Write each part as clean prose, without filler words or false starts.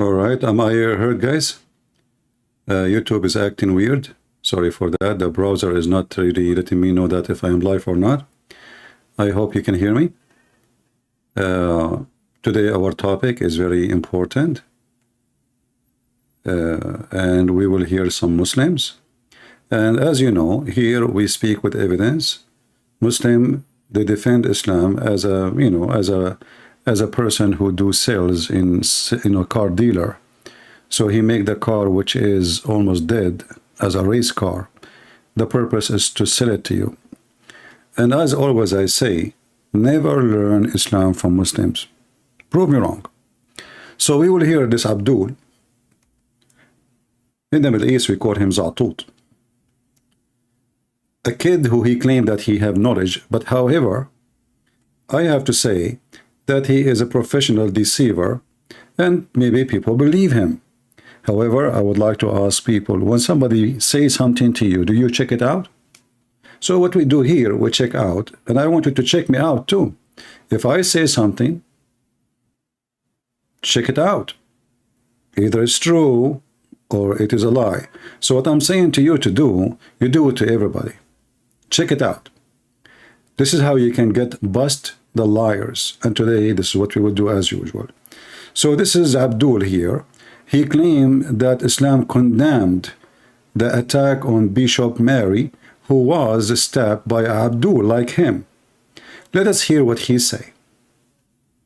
All right, am I heard, guys? YouTube is acting weird. Sorry for that. The browser is not really letting me know that if I am live or not. I hope you can hear me. Today our topic is very important. And we will hear some Muslims. And as you know, here we speak with evidence. Muslim, they defend Islam as a, as a person who do sales in, a car dealer. So he make the car which is almost dead as a race car. The purpose is to sell it to you. And as always I say, never learn Islam from Muslims. Prove me wrong. So we will hear this Abdul. In the Middle East we call him Zatut. A kid who he claimed that he have knowledge, but however, I have to say that he is a professional deceiver and maybe people believe him. However, I would like to ask people, when somebody says something to you, do you check it out? So what we do here, we check out, and I want you to check me out too. If I say something, check it out. Either it's true or it is a lie. So what I'm saying to you to do, you do it to everybody. Check it out. This is how you can bust the liars. And today, this is what we will do as usual. So this is Abdul here. He claimed that Islam condemned the attack on Bishop Mary, who was stabbed by Abdul like him. Let us hear what he say.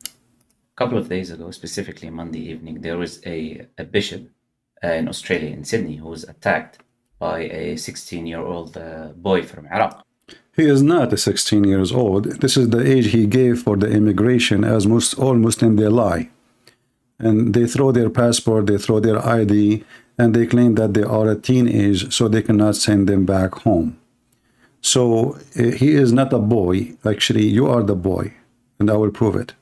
A couple of days ago, specifically Monday evening, there was a bishop in Australia, in Sydney, who was attacked by a 16-year-old boy from Iraq. He is not a 16 years old. This is the age he gave for the immigration, as all Muslims, they lie. And they throw their passport, they throw their ID, and they claim that they are a teenage, so they cannot send them back home. So he is not a boy. Actually, you are the boy, and I will prove it.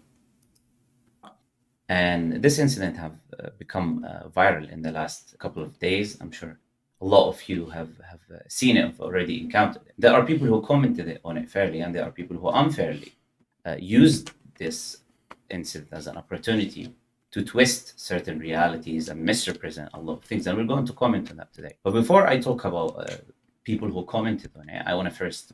And this incident have become viral in the last couple of days. I'm sure a lot of you have seen it, have already encountered it. There are people who commented on it fairly, and there are people who unfairly used this incident as an opportunity to twist certain realities and misrepresent a lot of things. And we're going to comment on that today. But before I talk about people who commented on it, I want to first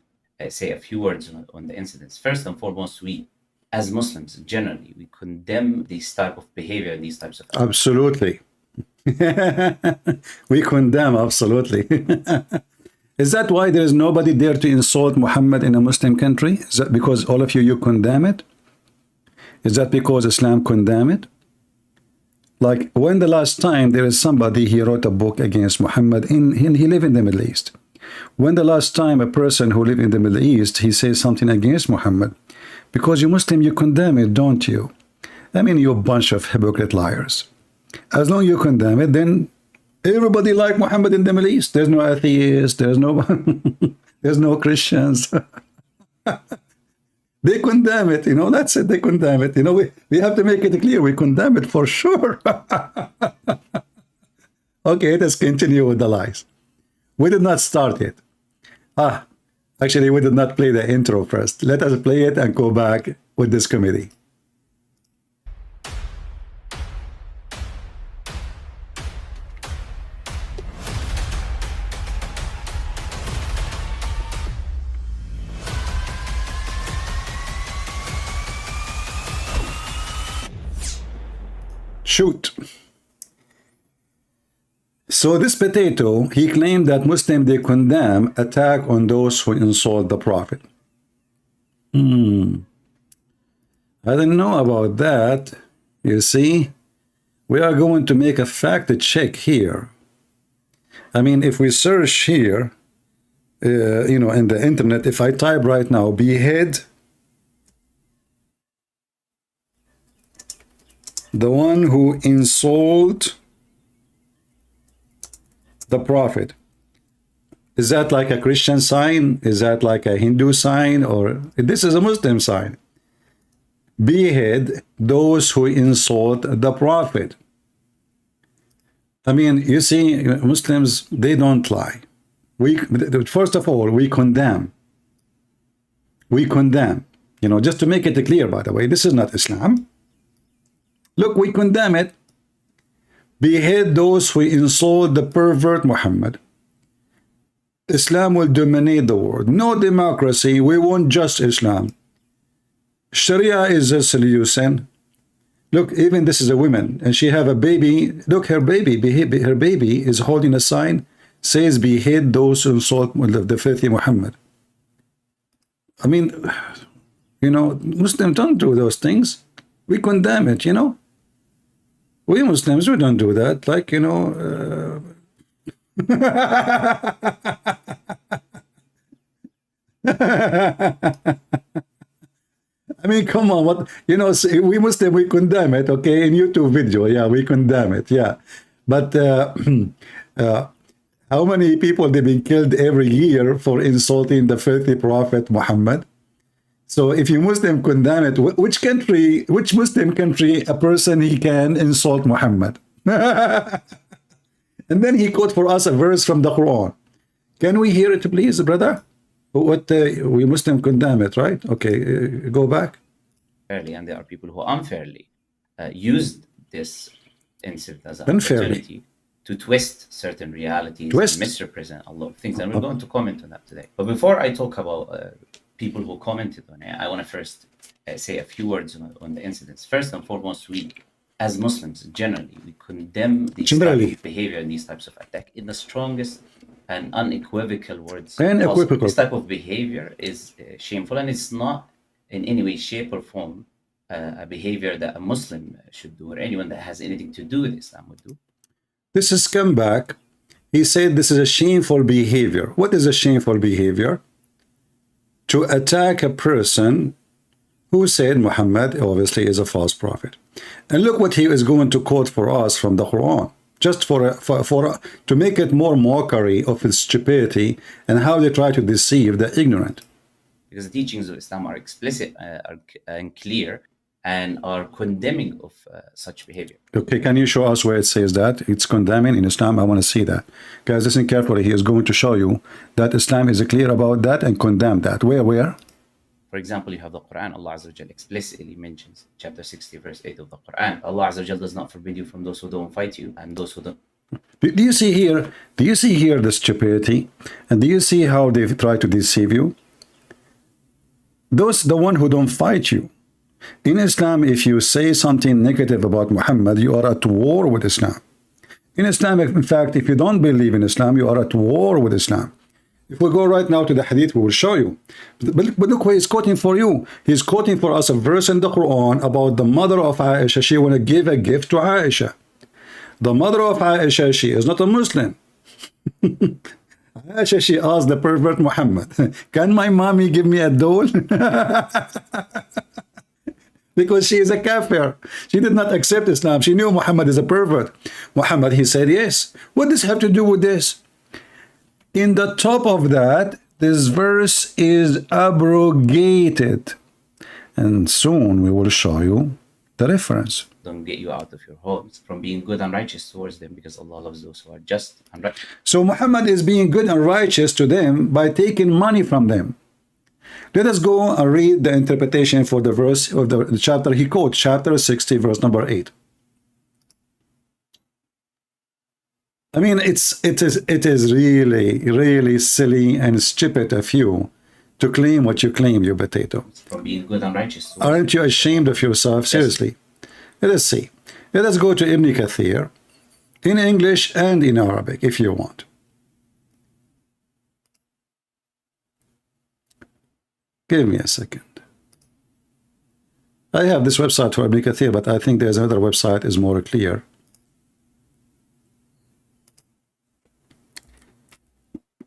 say a few words on the incidents. First and foremost, we, as Muslims generally, we condemn these type of behavior and these types of acts. Absolutely. We condemn, absolutely. Is that why there is nobody there to insult Muhammad in a Muslim country? Is that because all of you condemn it? Is that because Islam condemn it? Like, when the last time there is somebody, he wrote a book against Muhammad, he lived in the Middle East. When the last time a person who lived in the Middle East, he says something against Muhammad? Because you Muslim, you condemn it, don't you? I mean, you a bunch of hypocrite liars. As long as you condemn it, then everybody like Muhammad in the Middle East. There's no atheists, there's no there's no Christians. They condemn it, that's it, they condemn it. We have to make it clear, we condemn it for sure. Okay, let's continue with the lies. We did not start it. Actually, we did not play the intro first. Let us play it and go back with this committee. Shoot. So this potato, he claimed that Muslims, they condemn attack on those who insult the Prophet. I didn't know about that. You see, we are going to make a fact check here. I mean, if we search here, in the internet, if I type right now, behead the one who insult the Prophet, is that like a Christian sign? Is that like a Hindu sign? Or this is a Muslim sign? Behead those who insult the Prophet. I mean, you see, Muslims, they don't lie. First of all, we condemn. We condemn. Just to make it clear, by the way, this is not Islam. Look, we condemn it. behead those who insult the pervert Muhammad. Islam will dominate the world. No democracy. We want just Islam. Sharia is a solution. Look, even this is a woman, and she have a baby. Look, her baby is holding a sign, says, behead those who insult the filthy Muhammad. I mean, you know, Muslims don't do those things. We condemn it, you know. We Muslims, we don't do that. Like, you know, I mean, come on, what, you know, we Muslim, we condemn it, okay, in YouTube video, yeah, we condemn it, yeah. But how many people they've been killed every year for insulting the filthy Prophet Muhammad? So if you Muslim condemn it, which Muslim country a person he can insult Muhammad? And then he quote for us a verse from the Quran. Can we hear it, please, brother? What we Muslim condemn it, right? Okay, go back. Fairly, and there are people who unfairly used this incident as an opportunity to twist certain realities and misrepresent a lot of things. And we're going to comment on that today. But before I talk about people who commented on it, I want to first say a few words on the incidents. First and foremost, we, as Muslims generally, we condemn these types of behavior and these types of attack in the strongest and unequivocal words. This type of behavior is shameful, and it's not in any way, shape, or form a behavior that a Muslim should do, or anyone that has anything to do with Islam would do. This is scumbag. He said this is a shameful behavior. What is a shameful behavior? To attack a person who said Muhammad obviously is a false prophet. And look what he is going to quote for us from the Quran, just to make it more mockery of his stupidity and how they try to deceive the ignorant. Because the teachings of Islam are explicit and clear, and are condemning of such behavior. Okay, can you show us where it says that? It's condemning in Islam. I want to see that. Guys, listen carefully. He is going to show you that Islam is clear about that and condemn that. Where? For example, you have the Quran. Allah Azza wa Jal explicitly mentions chapter 60, verse 8 of the Quran. Allah Azza wa Jal does not forbid you from those who don't fight you and those who don't. Do you see here? Do you see here the stupidity? And do you see how they try to deceive you? Those, the one who don't fight you. In Islam, if you say something negative about Muhammad, you are at war with Islam. In Islam, in fact, if you don't believe in Islam, you are at war with Islam. If we go right now to the hadith, we will show you. But look what he's quoting for you. He's quoting for us a verse in the Quran about the mother of Aisha. She want to give a gift to Aisha. The mother of Aisha, she is not a Muslim. Aisha, she asked the pervert Muhammad, can my mommy give me a doll? Because she is a kafir. She did not accept Islam. She knew Muhammad is a pervert. Muhammad, he said, yes. What does have to do with this? In the top of that, this verse is abrogated. And soon we will show you the reference. Don't get you out of your homes from being good and righteous towards them, because Allah loves those who are just and righteous. So Muhammad is being good and righteous to them by taking money from them. Let us go and read the interpretation for the verse of the chapter. He quotes chapter 60, verse number 8. I mean, it is really silly and stupid of you to claim what you claim, you potato. From being good and righteous. Aren't you ashamed of yourself? Seriously. Let us see. Let us go to Ibn Kathir in English and in Arabic, if you want. Give me a second. I have this website for Ibn Kathir, but I think there's another website is more clear.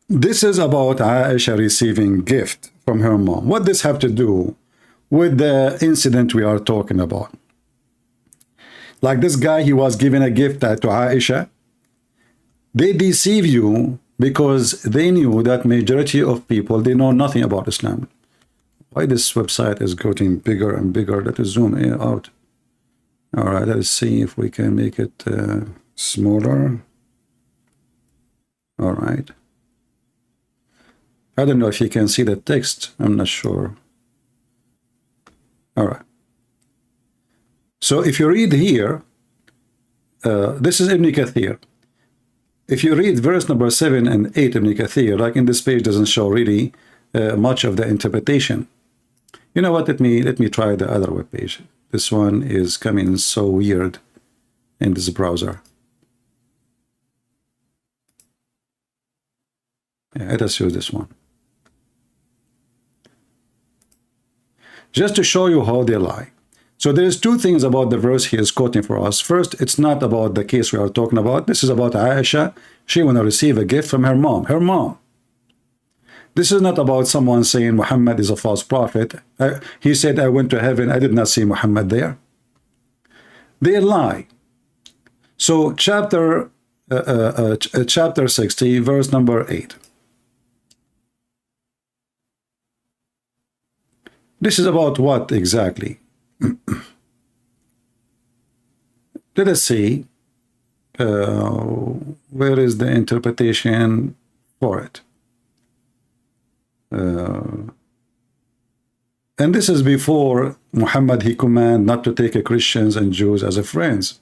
This is about Aisha receiving gift from her mom. What does have to do with the incident we are talking about? Like this guy, he was given a gift to Aisha. They deceive you because they knew that majority of people, they know nothing about Islam. Why this website is getting bigger and bigger? Let us zoom in out. All right, let's see if we can make it smaller. All right. I don't know if you can see the text. I'm not sure. All right. So if you read here, this is Ibn Kathir. If you read verse number 7 and 8 Ibn Kathir, like in this page doesn't show really much of the interpretation. You know what, let me try the other web page. This one is coming so weird in this browser. Yeah, let us use this one. Just to show you how they lie. So there's two things about the verse he is quoting for us. First, it's not about the case we are talking about. This is about Aisha. She want to receive a gift from her mom. Her mom. This is not about someone saying Muhammad is a false prophet. He said, I went to heaven. I did not see Muhammad there. They lie. So chapter 60, verse number 8. This is about what exactly? Let us see. Where is the interpretation for it? And this is before Muhammad, he commanded not to take Christians and Jews as a friends.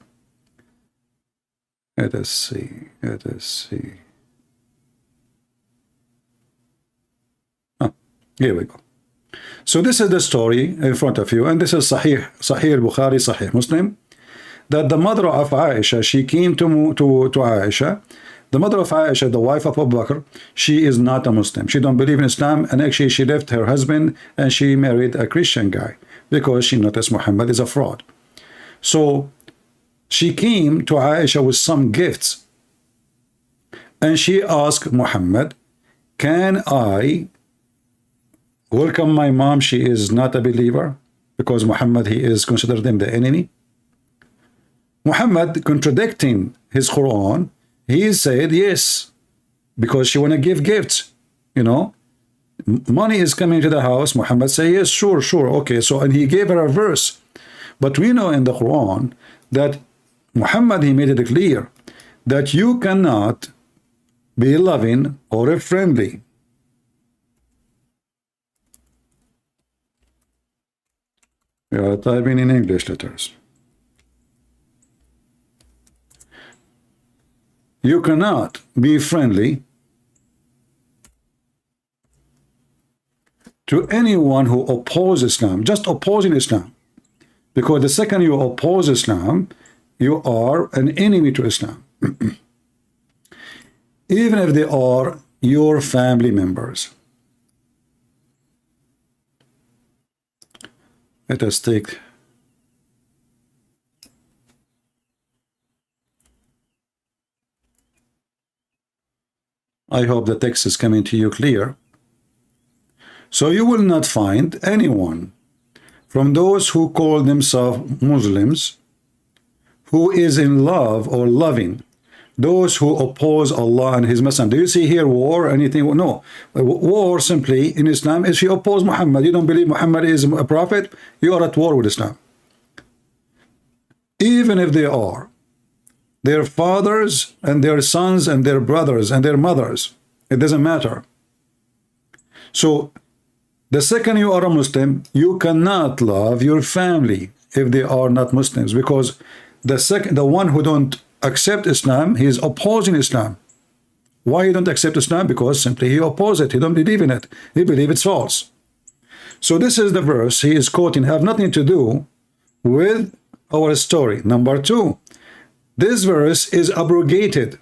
Let us see. Let us see. Here we go. So this is the story in front of you, and this is Sahih Bukhari, Sahih Muslim, that the mother of Aisha, she came to Aisha. The mother of Aisha, the wife of Abu Bakr, she is not a Muslim. She don't believe in Islam, and actually she left her husband and she married a Christian guy because she noticed Muhammad is a fraud. So she came to Aisha with some gifts, and she asked Muhammad, can I welcome my mom? She is not a believer because Muhammad, he is considered them the enemy. Muhammad, contradicting his Quran, he said yes, because she want to give gifts, you know, money is coming to the house. Muhammad say yes, sure, okay. So, and he gave her a verse, but we know in the Quran that Muhammad, he made it clear that you cannot be loving or friendly. We are typing in English letters. You cannot be friendly to anyone who opposes Islam, just opposing Islam. Because the second you oppose Islam, you are an enemy to Islam. Even if they are your family members. Let us take I hope the text is coming to you clear. So you will not find anyone from those who call themselves Muslims who is in love or loving those who oppose Allah and His Messenger. Do you see here war or anything? No. War simply in Islam is you oppose Muhammad. You don't believe Muhammad is a prophet, you are at war with Islam. Even if they are their fathers and their sons and their brothers and their mothers, it doesn't matter. So the second you are a Muslim, you cannot love your family if they are not Muslims, because the one who don't accept Islam, he is opposing Islam. Why you don't accept Islam? Because simply he opposes it. He don't believe in it. He believes it's false. So this is the verse he is quoting, have nothing to do with our story. Number two, this verse is abrogated.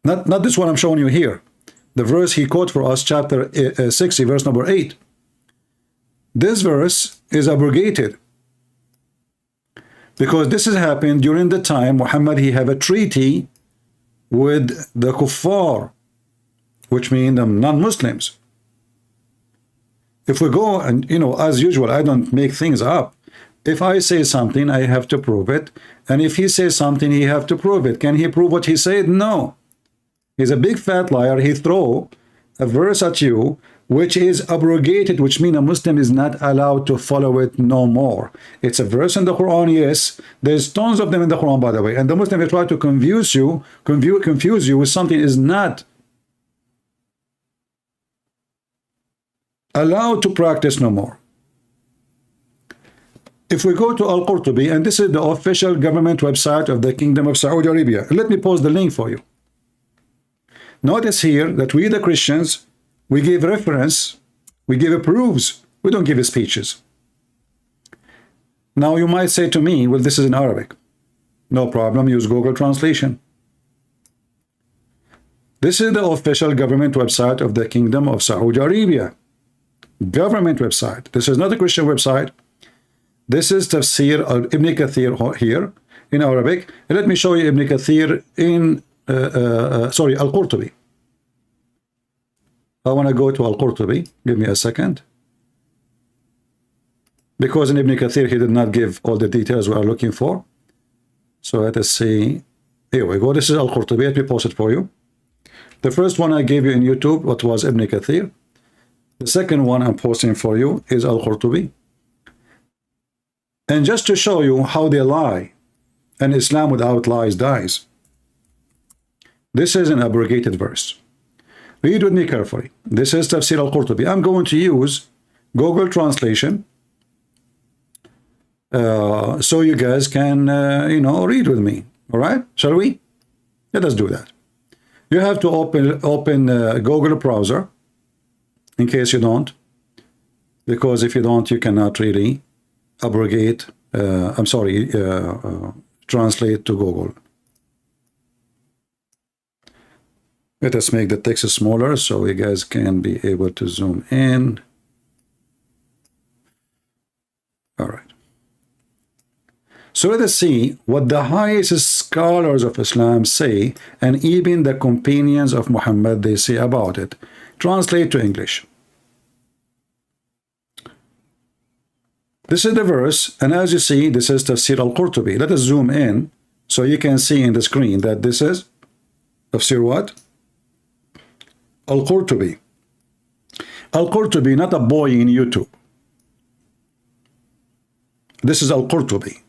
Not this one I'm showing you here. The verse he quoted for us, chapter 60, verse number 8. This verse is abrogated because this has happened during the time Muhammad, he have a treaty with the kuffar, which mean the non-Muslims. If we go and, you know, as usual, I don't make things up. If I say something, I have to prove it. And if he says something, he have to prove it. Can he prove what he said? No. He's a big fat liar. He throw a verse at you, which is abrogated, which means a Muslim is not allowed to follow it no more. It's a verse in the Quran, yes. There's tons of them in the Quran, by the way. And the Muslim will try to confuse you with something is not allowed to practice no more. if we go to Al-Qurtubi, and this is the official government website of the Kingdom of Saudi Arabia. Let me post the link for you. Notice here that we, the Christians, we give reference, we give proofs, we don't give speeches. Now you might say to me, well, this is in Arabic. No problem, use Google Translation. This is the official government website of the Kingdom of Saudi Arabia. Government website. This is not a Christian website. This is Tafsir Ibn Kathir here in Arabic. And let me show you Ibn Kathir in, Al-Qurtubi. I want to go to Al-Qurtubi. Give me a second. Because in Ibn Kathir, he did not give all the details we are looking for. So let us see. Here we go. This is Al-Qurtubi. Let me post it for you. The first one I gave you in YouTube, what was Ibn Kathir. The second one I'm posting for you is Al-Qurtubi. And just to show you how they lie, and Islam without lies dies. This is an abrogated verse. Read with me carefully. This is Tafsir Al-Qurtubi. I'm going to use Google Translation so you guys can, read with me. All right? Shall we? Let us do that. You have to open Google browser, in case you don't, because if you don't, you cannot really abrogate, translate to Google. Let us make the text smaller so you guys can be able to zoom in. All right. So let us see what the highest scholars of Islam say, and even the companions of Muhammad, they say about it. Translate to English. This is the verse, and as you see, this is Tafsir Al-Qurtubi. Let us zoom in so you can see in the screen that this is Tafsir what? Al-Qurtubi. Al-Qurtubi, not a boy in YouTube. This is Al-Qurtubi.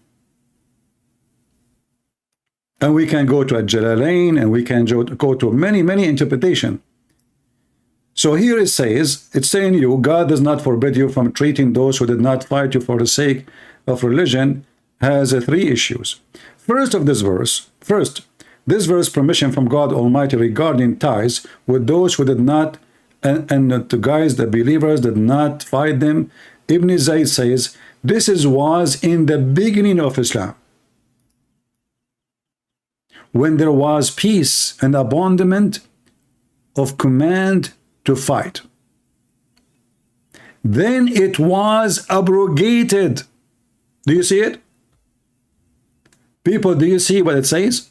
And we can go to Al-Jalalain, and we can go to many, many interpretations. So here it says, it's saying you, God does not forbid you from treating those who did not fight you for the sake of religion, has three issues. First, this verse, permission from God Almighty regarding ties with those who did not, and to guys, the believers did not fight them. Ibn Zayd says, this was in the beginning of Islam, when there was peace and abandonment of command to fight. Then it was abrogated. Do you see it? People, do you see what it says?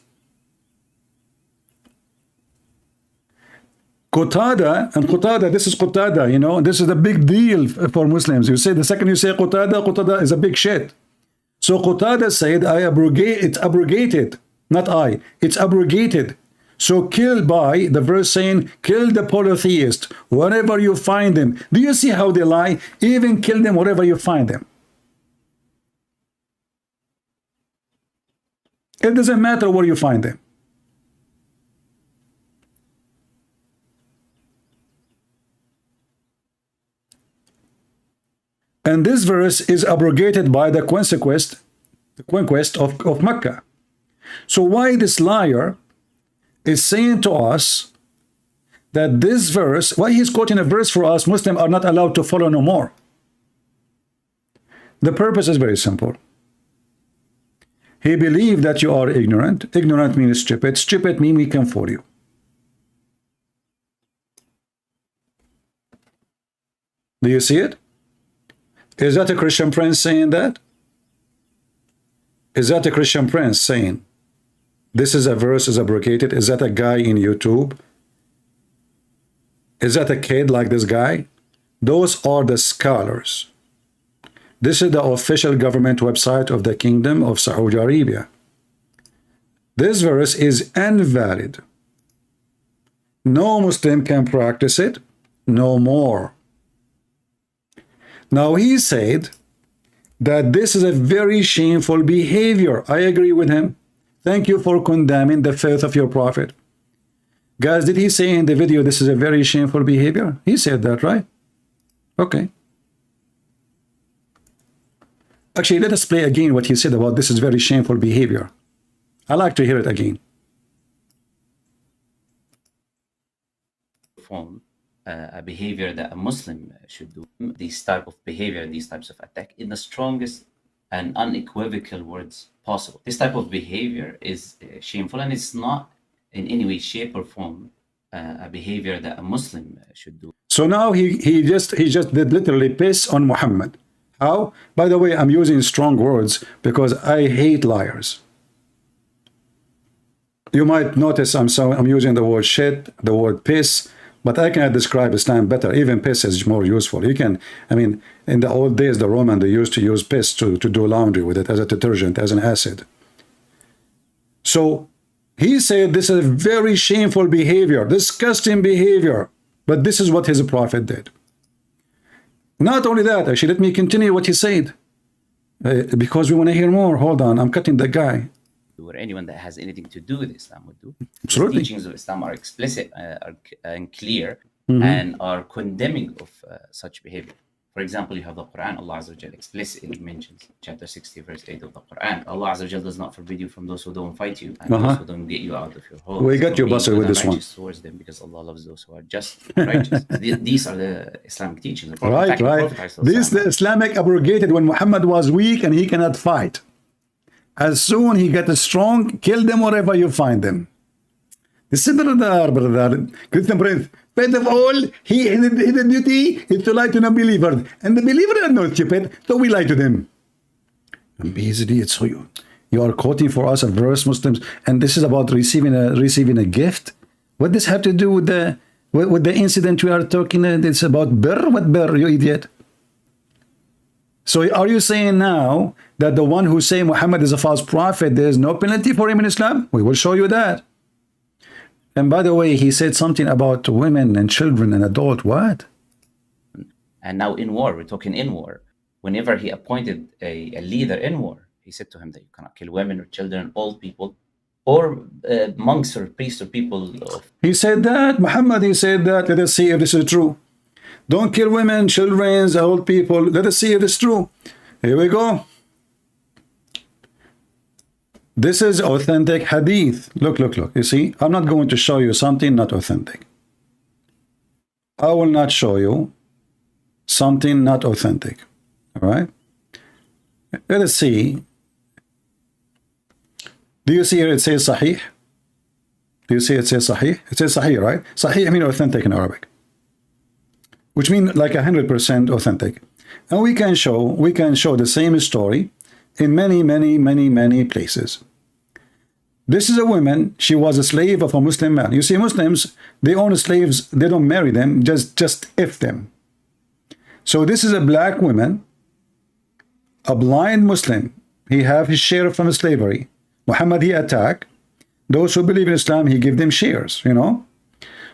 Qatada, and Qatada, this is Qatada, this is a big deal for Muslims. You say, the second you say Qatada is a big shit. So Qatada said, it's abrogated. Not I, it's abrogated. So kill by the verse saying, kill the polytheist wherever you find them. Do you see how they lie? Even kill them wherever you find them. It doesn't matter where you find them. And this verse is abrogated by the conquest of Mecca. So why this liar is saying to us that this verse, why he's quoting a verse for us, Muslims are not allowed to follow no more? The purpose is very simple. He believed that you are ignorant. Ignorant means stupid. Stupid means we can fool you. Do you see it? Is that a Christian prince saying that? Is that a Christian prince saying this is a verse is abrogated? Is that a guy in YouTube? Is that a kid like this guy? Those are the scholars. This is the official government website of the Kingdom of Saudi Arabia. This verse is invalid. No Muslim can practice it no more. Now he said that this is a very shameful behavior. I agree with him. Thank you for condemning the faith of your prophet. Guys, did he say in the video this is a very shameful behavior? He said that, right? Okay. Actually, let us play again what he said about this is very shameful behavior. I like to hear it again. Form a behavior that a Muslim should do. These type of behavior, these types of attack, in the strongest and unequivocal words possible. This type of behavior is shameful, and it's not in any way, shape, or form a behavior that a Muslim should do. So now he just did literally piss on Muhammad. How? By the way, I'm using strong words because I hate liars. You might notice I'm using the word shit, the word piss, but I cannot describe Islam better. Even piss is more useful. You can, I mean, in the old days, the Roman, they used to use piss to do laundry with it as a detergent, as an acid. So he said this is a very shameful behavior, disgusting behavior, but this is what his prophet did. Not only that, actually, let me continue what he said, because we want to hear more. Hold on, I'm cutting the guy. Or anyone that has anything to do with Islam would do. Absolutely. The teachings of Islam are explicit and clear, and are condemning of such behavior. For example, you have the Quran. Allah Azza wa Jal explicitly mentions chapter 60, verse 8 of the Quran. Allah Azza wa Jal does not forbid you from those who don't fight you and those who don't get you out of your home. We got you, Basir, with this one. Towards them, because Allah loves those who are just and righteous. These are the Islamic teachings. Right. This the Islamic abrogated when Muhammad was weak and he cannot fight. As soon he got strong, kill them wherever you find them. This is brother. Christian prince. First of all, his duty is to lie to non-believers. And the believers are not stupid, so we lie to them. Basically, it's so you are quoting for us a verse, Muslims, and this is about receiving a gift. What does this have to do with the incident we are talking? It's about birr. What birr, you idiot? So are you saying now that the one who say Muhammad is a false prophet, there is no penalty for him in Islam? We will show you that. And by the way, he said something about women and children and adult. What? And now in war, we're talking in war. Whenever he appointed a leader in war, he said to him that you cannot kill women or children, old people, or monks or priests or people. He said that. Muhammad, he said that. Let us see if this is true. Don't kill women, children, old people. Let us see if it's true. Here we go. This is authentic hadith. Look. You see, I'm not going to show you something not authentic. I will not show you something not authentic. All right? Let us see. Do you see here it says Sahih? Do you see it says Sahih? It says Sahih, right? Sahih means authentic in Arabic, which means like 100% authentic. And we can show the same story in many places. This is a woman. She was a slave of a Muslim man. You see, Muslims, they own slaves. They don't marry them, just if them. So this is a black woman, a blind Muslim. He have his share from slavery. Muhammad, he attack those who believe in Islam. He give them shares, you know.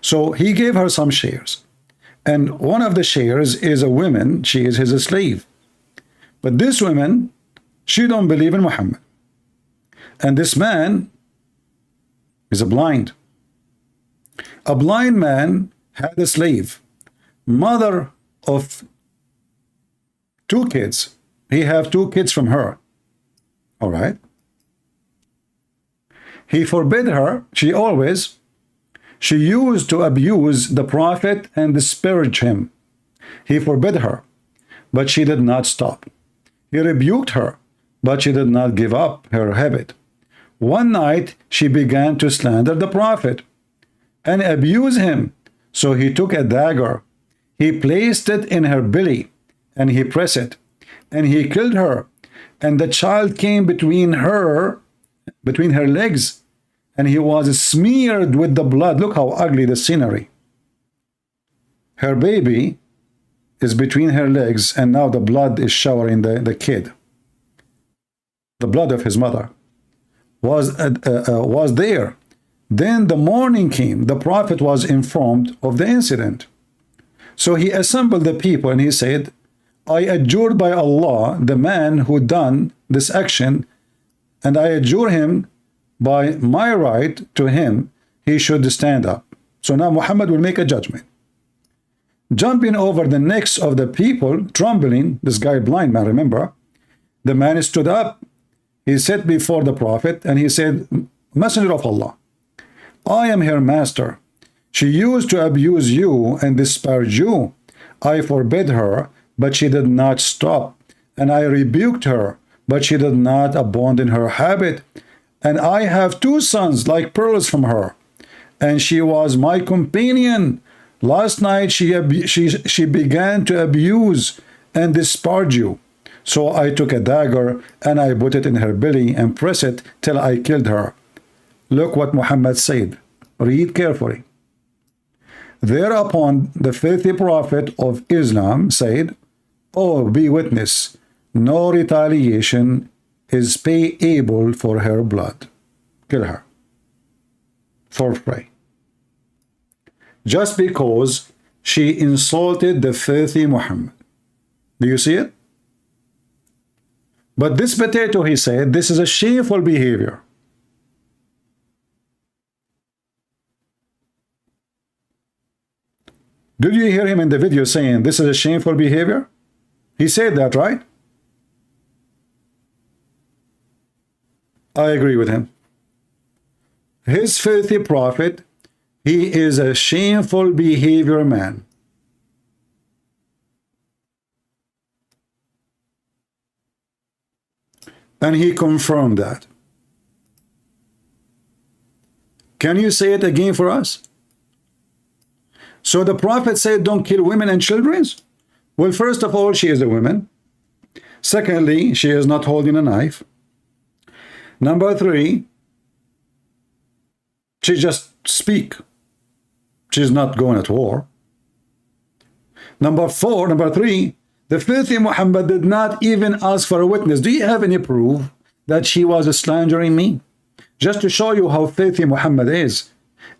So he gave her some shares. And one of the shares is a woman. She is his slave. But this woman, she don't believe in Muhammad. And this man is a blind. A blind man had a slave, mother of 2 kids. He have 2 kids from her. All right. He forbid her. She used to abuse the prophet and disparage him. He forbid her, but she did not stop. He rebuked her, but she did not give up her habit. One night, she began to slander the prophet and abuse him. So he took a dagger. He placed it in her belly, and he pressed it, and he killed her. And the child came between her legs, and he was smeared with the blood. Look how ugly the scenery. Her baby is between her legs, and now the blood is showering the kid. The blood of his mother was there. Then the morning came. The prophet was informed of the incident. So he assembled the people, and he said, I adjure by Allah, the man who done this action, and I adjure him by my right to him, he should stand up. So now Muhammad will make a judgment. Jumping over the necks of the people, trembling, this guy blind man, remember, The man stood up. He sat before the Prophet and he said, Messenger of Allah, I am her master. She used to abuse you and disparage you. I forbid her, but she did not stop. And I rebuked her, but she did not abandon her habit. And I have 2 sons like pearls from her. And she was my companion. Last night she began to abuse and disparage you. So I took a dagger and I put it in her belly and pressed it till I killed her. Look what Muhammad said. Read carefully. Thereupon the filthy prophet of Islam said, Oh, be witness, no retaliation is payable for her blood. Kill her for free. Just because she insulted the filthy Muhammad. Do you see it? But this potato, he said, this is a shameful behavior. Did you hear him in the video saying this is a shameful behavior? He said that, right? I agree with him. His filthy prophet, he is a shameful behavior man. And he confirmed that. Can you say it again for us? So the prophet said, don't kill women and children? Well, first of all, she is a woman. Secondly, she is not holding a knife. Number 3, she just speak. She's not going at war. Number 3, the filthy Muhammad did not even ask for a witness. Do you have any proof that she was slandering me? Just to show you how filthy Muhammad is.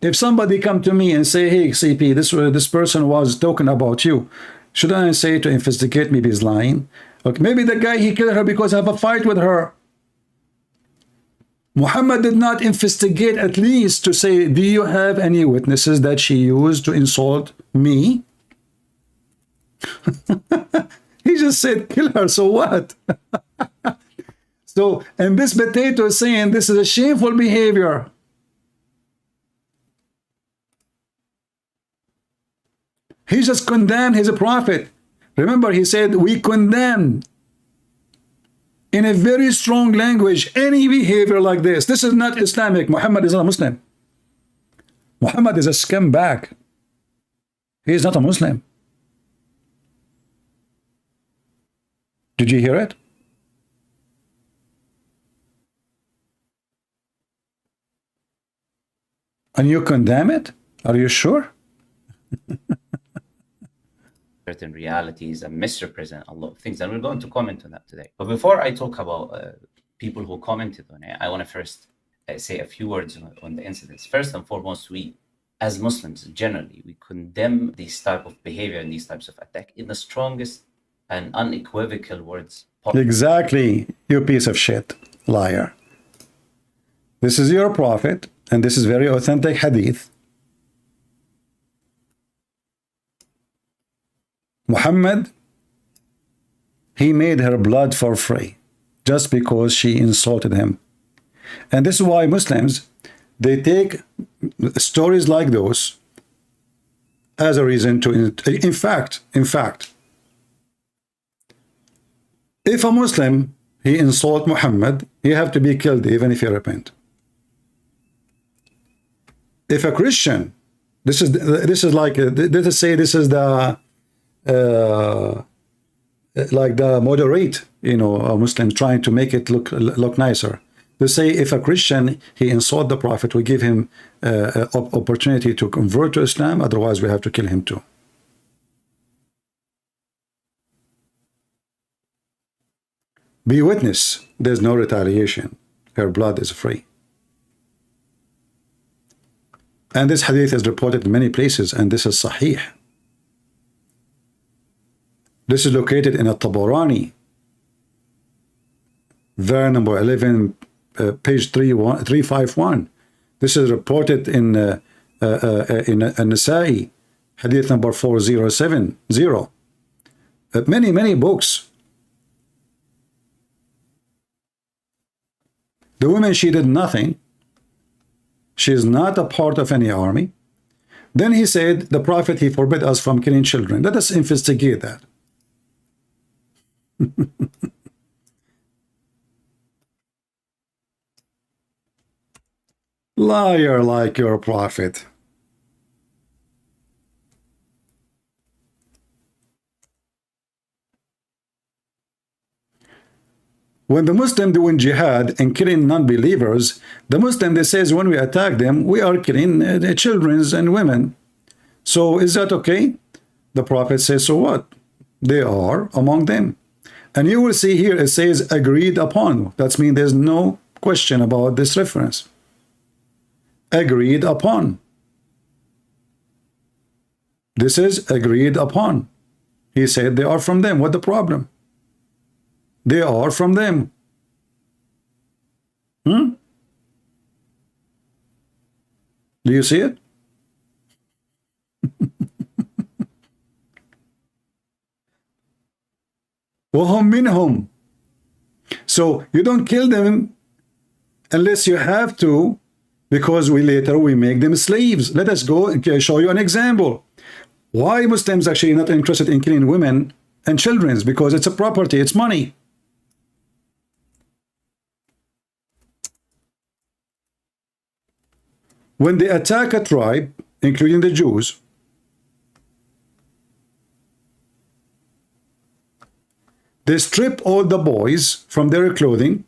If somebody come to me and say, hey, CP, this person was talking about you, should I say to investigate, maybe he's lying? Okay, maybe the guy, he killed her because I have a fight with her. Muhammad did not investigate at least to say, do you have any witnesses that she used to insult me? He just said, kill her, so what? So, and this potato is saying this is a shameful behavior. He just condemned his prophet. Remember, he said, we condemn in a very strong language any behavior like this. This is not Islamic. Muhammad is not a Muslim. Muhammad is a scumbag. He is not a Muslim. Did you hear it? And you condemn it? Are you sure? Certain realities and misrepresent a lot of things, and we're going to comment on that today. But before I talk about people who commented on it, I want to first say a few words on the incidents. First and foremost, we as Muslims generally, we condemn this type of behavior and these types of attack in the strongest and unequivocal words possible. Exactly, you piece of shit, liar. This is your prophet, and this is very authentic hadith. Muhammad, he made her blood for free just because she insulted him. And this is why Muslims, they take stories like those as a reason to, in fact, if a Muslim, he insult Muhammad, he have to be killed even if he repent. If a Christian, this is like, let us say this is the like the moderate, you know, a Muslim trying to make it look nicer. To say if a Christian, he insult the Prophet, we give him opportunity to convert to Islam, otherwise we have to kill him too. Be witness, there's no retaliation. Her blood is free. And this hadith is reported in many places, and this is Sahih. This is located in At-Tabarani, ver number 11, page 351. This is reported in An-Nasa'i, hadith number 4070. Many books. The woman, she did nothing. She is not a part of any army. Then he said, the prophet, he forbid us from killing children. Let us investigate that. Liar like your prophet. When the Muslim doing jihad and killing non-believers, the Muslim, they says when we attack them, we are killing children and women. So is that okay? The Prophet says, so what? They are among them. And you will see here it says agreed upon. That means there's no question about this reference. Agreed upon. This is agreed upon. He said they are from them. What the problem? They are from them. Do you see it? وَهُمْ مِنْهُمْ. So you don't kill them unless you have to, because later we make them slaves. Let us go and show you an example. Why Muslims actually not interested in killing women and children? Because it's a property, it's money. When they attack a tribe, including the Jews, they strip all the boys from their clothing,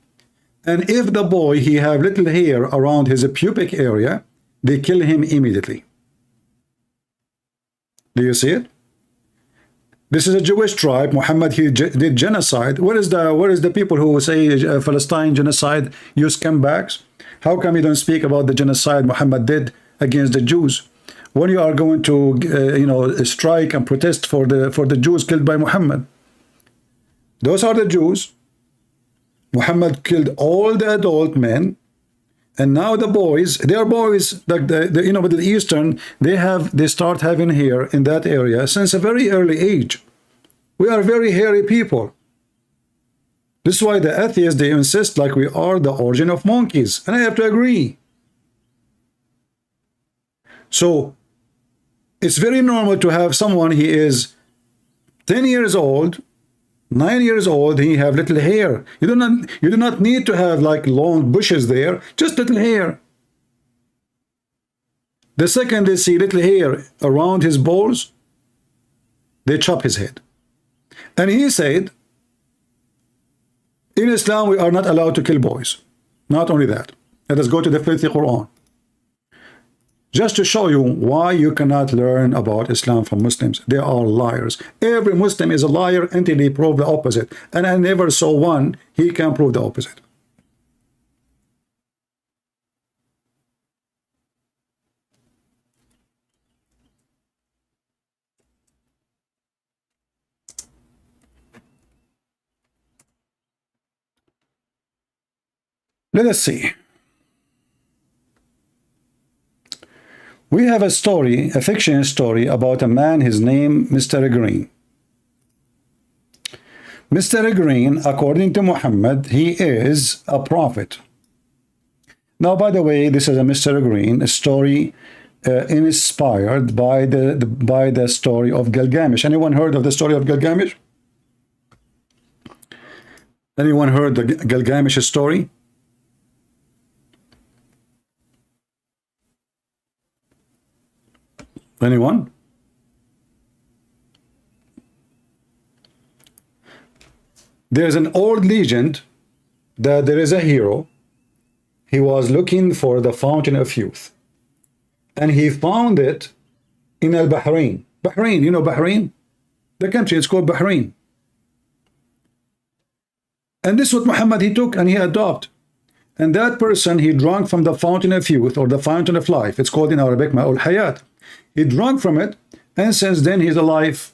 and if the boy, he have little hair around his pubic area, they kill him immediately. Do you see it? This is a Jewish tribe. Muhammad, he did genocide. Where is the people who say Palestine genocide, you scumbags? How come you don't speak about the genocide Muhammad did against the Jews? When you are going to strike and protest for the Jews killed by Muhammad? Those are the Jews. Muhammad killed all the adult men, and now the boys, they are boys, like the Middle Eastern, they start having hair in that area since a very early age. We are very hairy people. This is why the atheists, they insist like we are the origin of monkeys, and I have to agree. So it's very normal to have someone, he is 10 years old, 9 years old, he have little hair. You do not need to have like long bushes there, just little hair. The second they see little hair around his balls, they chop his head. And he said, in Islam, we are not allowed to kill boys. Not only that. Let us go to the filthy Quran. Just to show you why you cannot learn about Islam from Muslims. They are liars. Every Muslim is a liar until he proves the opposite. And I never saw one, he can prove the opposite. Let us see. We have a story, a fiction story about a man, his name, Mr. Green. Mr. Green, according to Muhammad, he is a prophet. Now, by the way, this is a Mr. Green, a story inspired by the story of Gilgamesh. Anyone heard of the story of Gilgamesh? Anyone heard the Gilgamesh story? Anyone? There's an old legend that there is a hero. He was looking for the fountain of youth, and he found it in Bahrain. Bahrain, you know Bahrain? The country, it's called Bahrain. And this is what Muhammad, he took and he adopted. And that person, he drank from the fountain of youth, or the fountain of life. It's called in Arabic Ma'ul Hayat. He drank from it, and since then he's alive.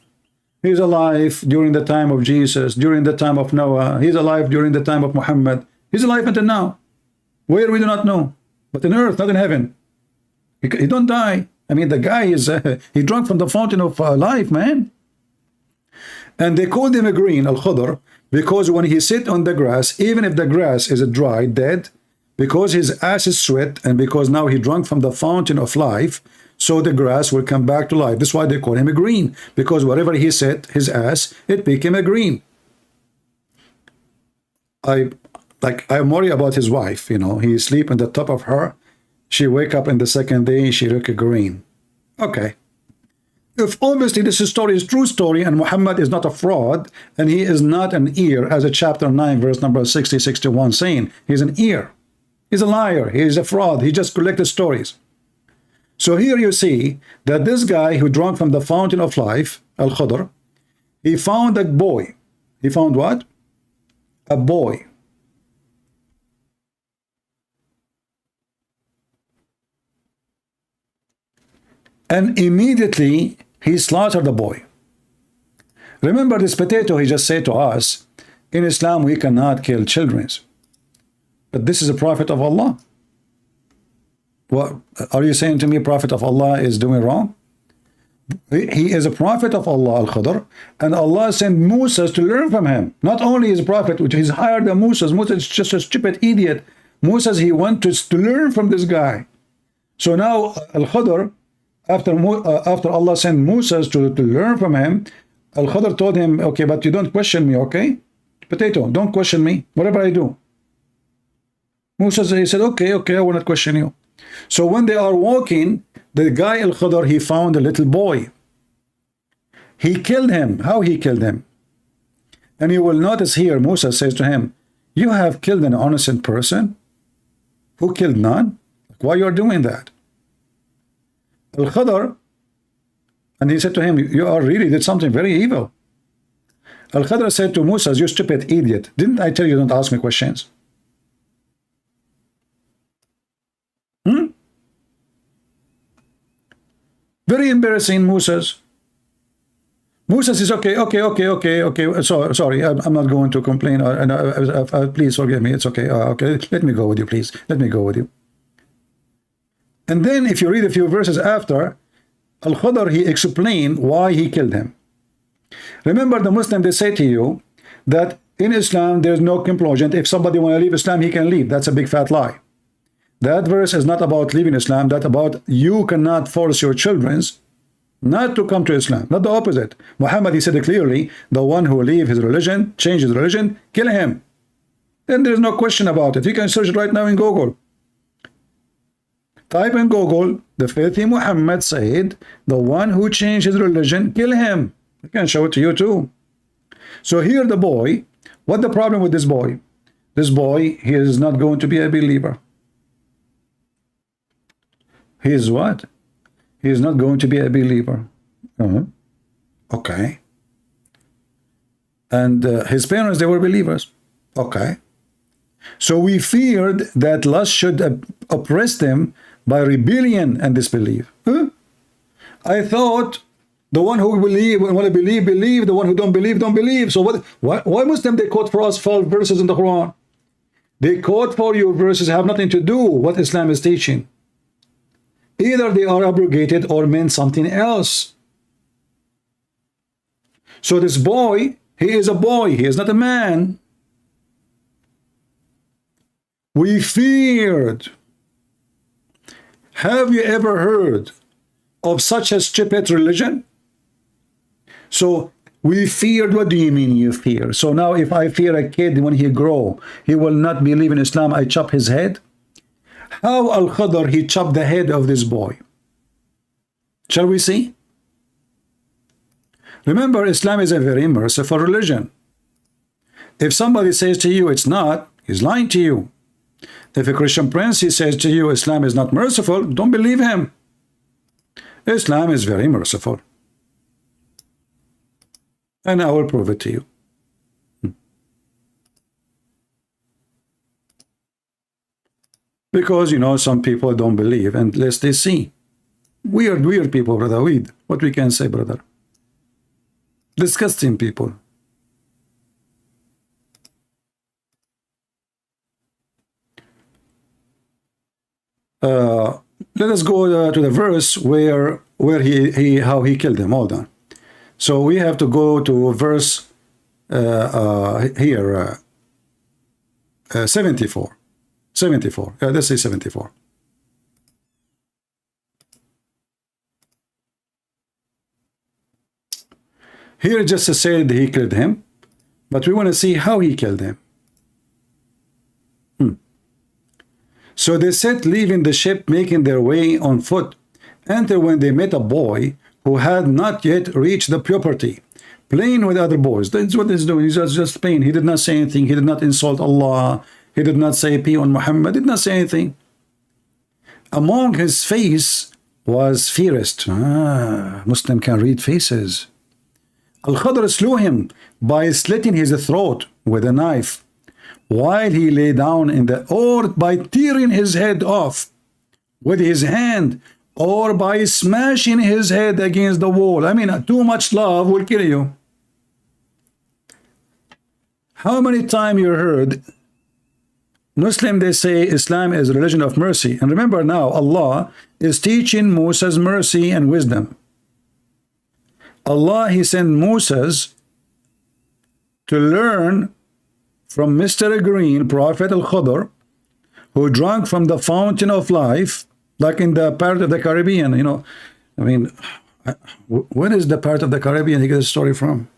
He's alive during the time of Jesus, during the time of Noah. He's alive during the time of Muhammad. He's alive until now. Where we do not know, but in earth, not in heaven. He don't die. I mean, the guy is he drank from the fountain of life, man. And they called him a green, al-Khudr, because when he sit on the grass, even if the grass is dry, dead, because his ass is sweat, and because now he drank from the fountain of life, so the grass will come back to life. That's why they call him a green, because whatever he said, his ass, it became a green. I'm worried about his wife, you know, he sleep on the top of her, she wake up in the second day, she look a green. Okay. If obviously this story is true story, and Muhammad is not a fraud, and he is not an ear, as a chapter 9, verse number 60, 61 saying, he's an ear. He's a liar, he's a fraud, he just collected stories. So here you see that this guy who drank from the fountain of life, Al-Khudr, he found a boy. He found what? A boy. And immediately he slaughtered the boy. Remember this potato he just said to us, in Islam we cannot kill children. But this is a prophet of Allah. What are you saying to me? Prophet of Allah is doing wrong? He is a prophet of Allah, Al-Khudr, and Allah sent Musa to learn from him. Not only is a prophet, which is higher than Musa. Musa is just a stupid idiot. Musa, he went to learn from this guy. So now Al-Khudr, after Allah sent Musa to learn from him, Al-Khudr told him, okay, but you don't question me, okay? Potato, don't question me, whatever I do. Musa, he said, okay, I will not question you. So when they are walking, the guy Al-Khudr, he found a little boy. He killed him. How he killed him? And you will notice here, Musa says to him, you have killed an innocent person who killed none. Why you are doing that? Al-Khudr, and he said to him, you are really did something very evil. Al-Khudr said to Musa, you stupid idiot, didn't I tell you don't ask me questions? Very embarrassing, Musa's. Musa says, okay. So, sorry, I'm not going to complain. Please forgive me. It's okay. Okay, let me go with you, please. Let me go with you. And then if you read a few verses after, Al-Khudr, he explained why he killed him. Remember, the Muslim, they say to you that in Islam, there's no compulsion. If somebody want to leave Islam, he can leave. That's a big fat lie. That verse is not about leaving Islam. That's about you cannot force your children not to come to Islam. Not the opposite. Muhammad, he said it clearly, the one who leave his religion, change his religion, kill him. Then there's no question about it. You can search it right now in Google. Type in Google, the filthy Muhammad said, the one who changed his religion, kill him. I can show it to you too. So here the boy, what the problem with this boy? This boy, he is not going to be a believer. He is what? He is not going to be a believer. Okay. And his parents, they were believers. Okay. So we feared that lust should oppress them by rebellion and disbelief. I thought the one who believe, want to believe, believe. The one who don't believe. So why Muslim they quote for us false verses in the Quran? They quote for you verses have nothing to do with what Islam is teaching. Either they are abrogated or meant something else. So this boy, he is a boy. He is not a man. We feared. Have you ever heard of such a stupid religion? So we feared. What do you mean you fear? So now if I fear a kid when he grow, he will not believe in Islam, I chop his head? How Al-Khudr, he chopped the head of this boy? Shall we see? Remember, Islam is a very merciful religion. If somebody says to you it's not, he's lying to you. If a Christian prince, he says to you Islam is not merciful, don't believe him. Islam is very merciful. And I will prove it to you. Because, you know, some people don't believe unless they see. Weird people, brother. What we can say, brother? Disgusting people. Let us go to the verse where how he killed him. Hold on. So we have to go to verse here 74. 74. Yeah, let's say 74. Here it just said he killed him, but we want to see how he killed him. So they set leaving the ship, making their way on foot, until when they met a boy who had not yet reached the puberty, playing with other boys. That's what he's doing. He's just playing. He did not say anything. He did not insult Allah. He did not say pee on Muhammad. Did not say anything. Among his face was fairest. Muslim can read faces. Al-Khadr slew him by slitting his throat with a knife, while he lay down in the, or by tearing his head off with his hand, or by smashing his head against the wall. I mean, too much love will kill you. How many times you heard Muslim, they say Islam is a religion of mercy. And remember now, Allah is teaching Moses mercy and wisdom. Allah, he sent Moses to learn from Mr. Green, Prophet Al-Khadr, who drank from the fountain of life, like in the part of the Caribbean, you know. I mean, what is the part of the Caribbean he gets a story from?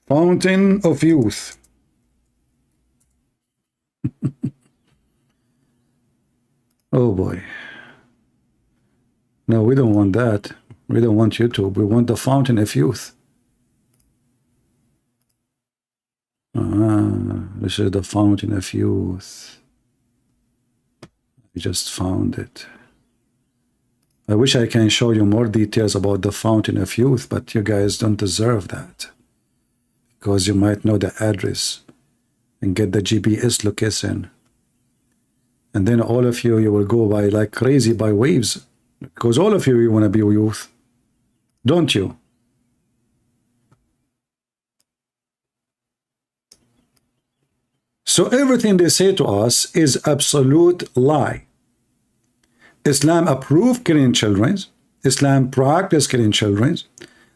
Fountain of youth. Oh boy. No, we don't want that. We don't want YouTube. We want the fountain of youth. This is the fountain of youth. I just found it. I wish I can show you more details about the fountain of youth, but you guys don't deserve that. Because you might know the address and get the GPS location. And then all of you, you will go by like crazy by waves. Because all of you want to be youth. Don't you? So everything they say to us is absolute lie. Islam approved killing children. Islam practiced killing children.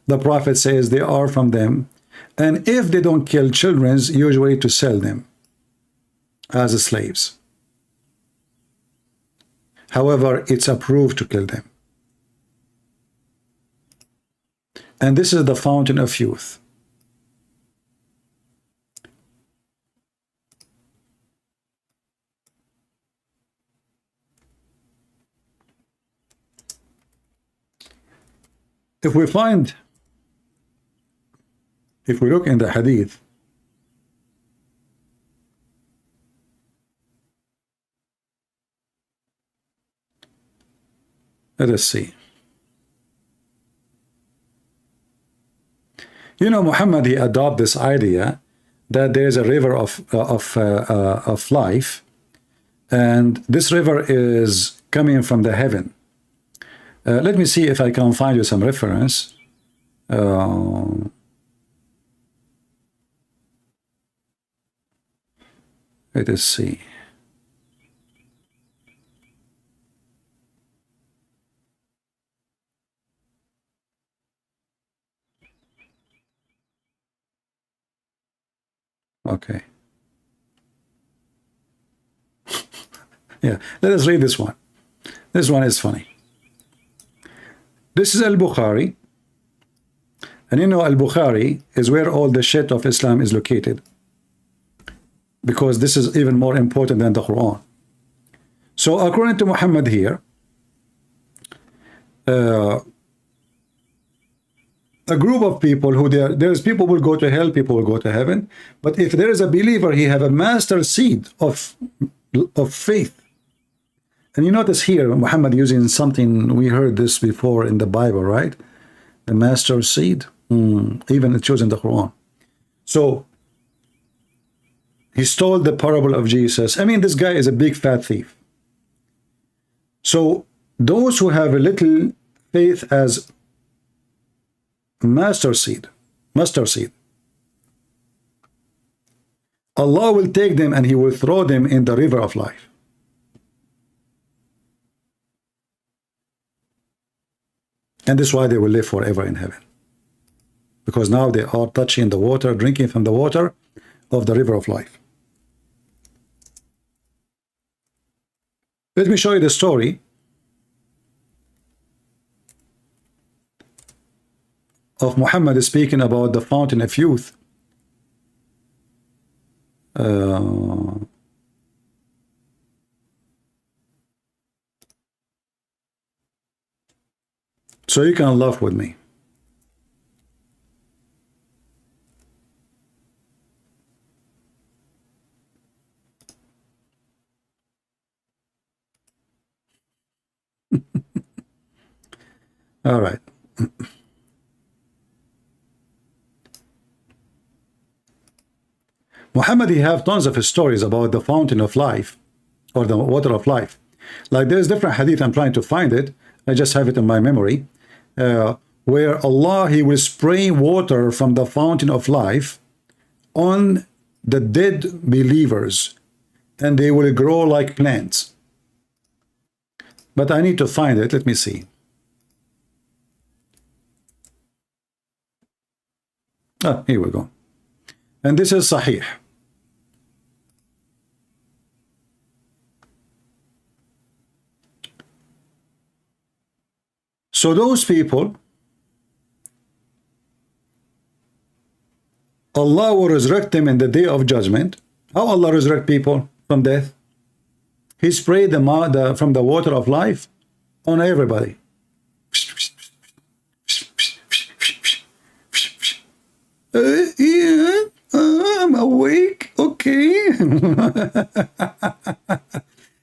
The Prophet says they are from them. And if they don't kill children, usually to sell them as slaves. However, it's approved to kill them. And this is the fountain of youth. If we look in the hadith, let us see. You know, Muhammad, he adopted this idea that there is a river of life, and this river is coming from the heaven. Let me see if I can find you some reference. Let us see. Okay. Yeah, let us read this one. This one is funny. This is Al-Bukhari. And you know, Al-Bukhari is where all the shit of Islam is located. Because this is even more important than the Quran. So according to Muhammad here, a group of people who there's people will go to hell, people will go to heaven. But if there is a believer, he have a master seed of faith. And you notice here, Muhammad using something, we heard this before in the Bible, right? The master seed. Even it shows in the Quran. So he stole the parable of Jesus. I mean, this guy is a big fat thief. So those who have a little faith as mustard seed, Allah will take them and he will throw them in the river of life. And this is why they will live forever in heaven. because now they are touching the water, drinking from the water of the river of life. Let me show you the story of Muhammad speaking about the fountain of youth. So you can laugh with me. All right. Muhammad, he have tons of stories about the fountain of life or the water of life. Like there's different hadith, I'm trying to find it. I just have it in my memory. Where Allah, he will spray water from the fountain of life on the dead believers and they will grow like plants. But I need to find it. Let me see. Ah, here we go. And this is Sahih. So those people, Allah will resurrect them in the day of judgment. How Allah resurrect people from death? He sprayed from the water of life on everybody. Yeah, I'm awake. Okay.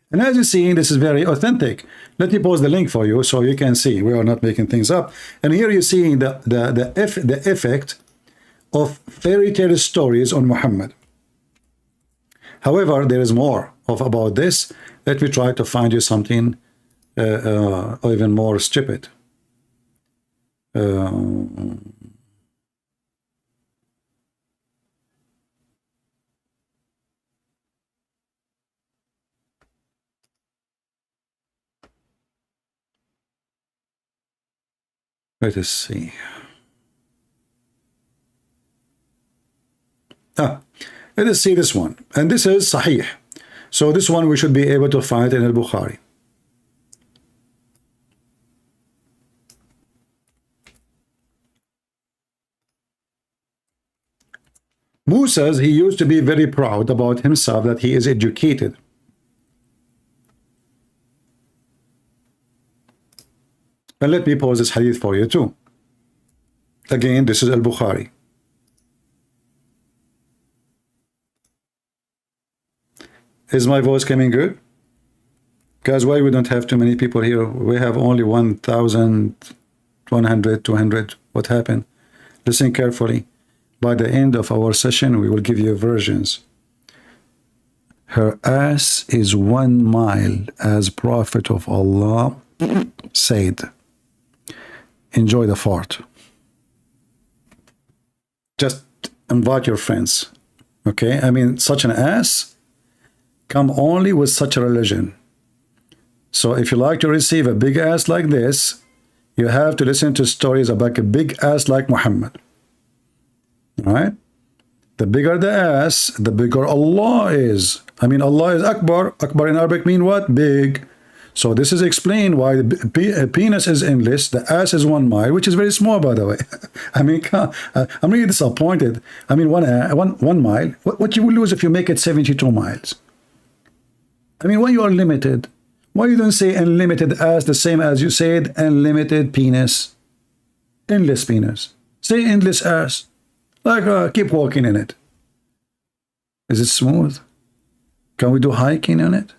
And as you see, this is very authentic. Let me post the link for you so you can see we are not making things up. And here you see the effect of fairy tale stories on Muhammad. However, there is more about this. Let me try to find you something even more stupid. Let us see. Let us see this one. And this is Sahih. So this one we should be able to find in Al-Bukhari. Musa, he used to be very proud about himself that he is educated. And let me pause this hadith for you too. Again, this is Al-Bukhari. Is my voice coming good? Guys, why we don't have too many people here? We have only 1,100, 200. What happened? Listen carefully. By the end of our session, we will give you versions. Her ass is 1 mile, as Prophet of Allah said. Enjoy the fart. Just invite your friends. Okay? I mean, such an ass come only with such a religion. So if you like to receive a big ass like this, you have to listen to stories about a big ass like Muhammad. All right? The bigger the ass, the bigger Allah is. I mean, Allah is Akbar. Akbar in Arabic mean what? Big. So this is explained why the penis is endless, the ass is 1 mile, which is very small, by the way. I mean, I'm really disappointed. I mean, one mile. What you will lose if you make it 72 miles? I mean, when you are limited, why you don't say unlimited ass the same as you said unlimited penis? Endless penis. Say endless ass. Like, keep walking in it. Is it smooth? Can we do hiking on it?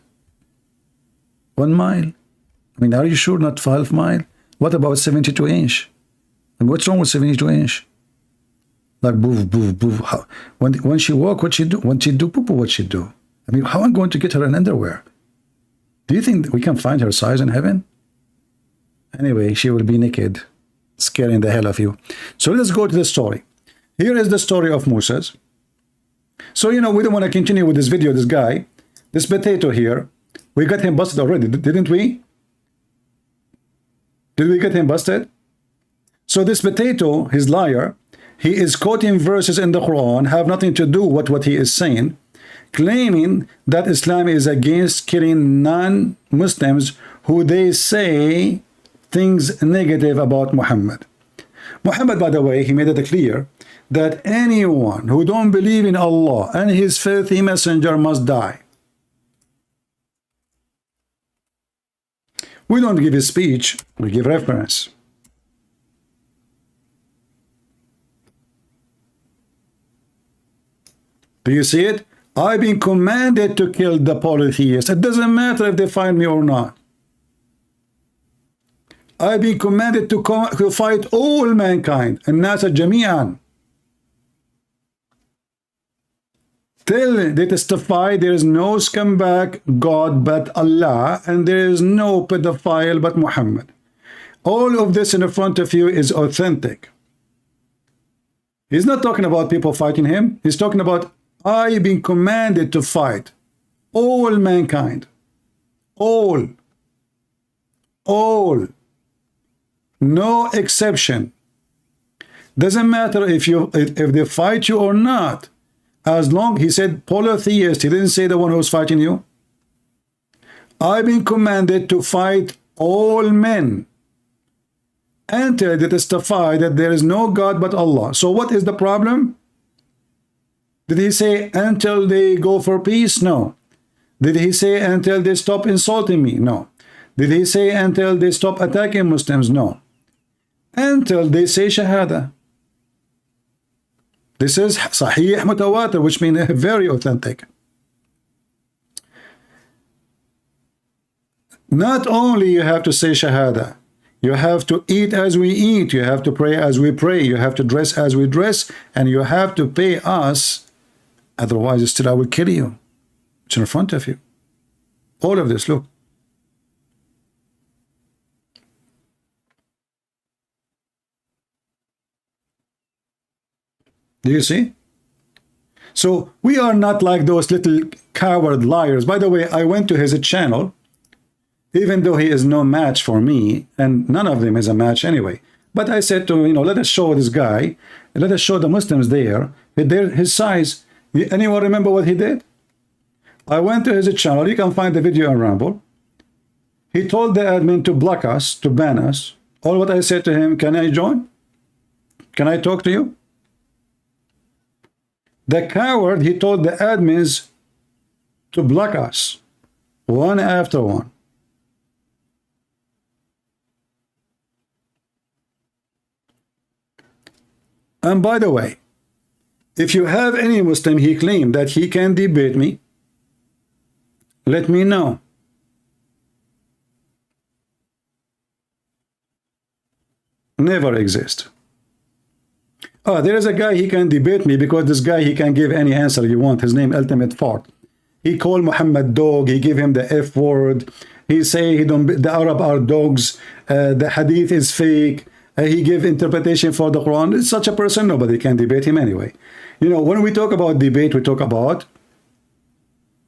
1 mile? I mean, are you sure not 5 mile? What about 72 inch? I mean, what's wrong with 72 inch? Like, boof, boof, boof. How, when she walk, what she do? When she do poo-poo, what she do? I mean, how am I going to get her in underwear? Do you think we can find her size in heaven? Anyway, she will be naked, scaring the hell of you. So let's go to the story. Here is the story of Moses. So, you know, we don't want to continue with this video. This guy, this potato here, we got him busted already, didn't we? Did we get him busted? So this potato, his liar, He is quoting verses in the Quran, have nothing to do with what he is saying, claiming that Islam is against killing non-Muslims who they say things negative about Muhammad. Muhammad, by the way, he made it clear that anyone who don't believe in Allah and his filthy messenger must die. We don't give a speech, we give reference. Do you see it? I've been commanded to kill the polytheists. It doesn't matter if they find me or not. I've been commanded to fight all mankind. الناس جميعا. They testify there is no scumbag God but Allah, and there is no pedophile but Muhammad. All of this in front of you is authentic. He's not talking about people fighting him. He's talking about I've been commanded to fight all mankind. All. No exception. Doesn't matter if they fight you or not. As long, he said polytheist, he didn't say the one who's fighting you. I've been commanded to fight all men until they testify that there is no God but Allah. So what is the problem? Did he say until they go for peace? No. Did he say until they stop insulting me? No. Did he say until they stop attacking Muslims? No. Until they say Shahada. This is Sahih Mutawatir, which means very authentic. Not only you have to say Shahada, you have to eat as we eat, you have to pray as we pray, you have to dress as we dress, and you have to pay us. Otherwise, still I will kill you. It's in front of you. All of this, look. Do you see? So we are not like those little coward liars. By the way, I went to his channel, even though he is no match for me, and none of them is a match anyway. But I said to him, let us show this guy, let us show the Muslims there, his size. Anyone remember what he did? I went to his channel. You can find the video on Rumble. He told the admin to block us, to ban us. All what I said to him, can I join? Can I talk to you? The coward, he told the admins to block us, one after one. And by the way, if you have any Muslim, he claimed that he can debate me, let me know. Never exist. Oh, there is a guy, he can debate me because this guy, he can give any answer you want. His name, Ultimate Fart. He called Muhammad dog. He gave him the F word. He say the Arab are dogs. The hadith is fake. He gave interpretation for the Quran. It's such a person, nobody can debate him anyway. When we talk about debate, we talk about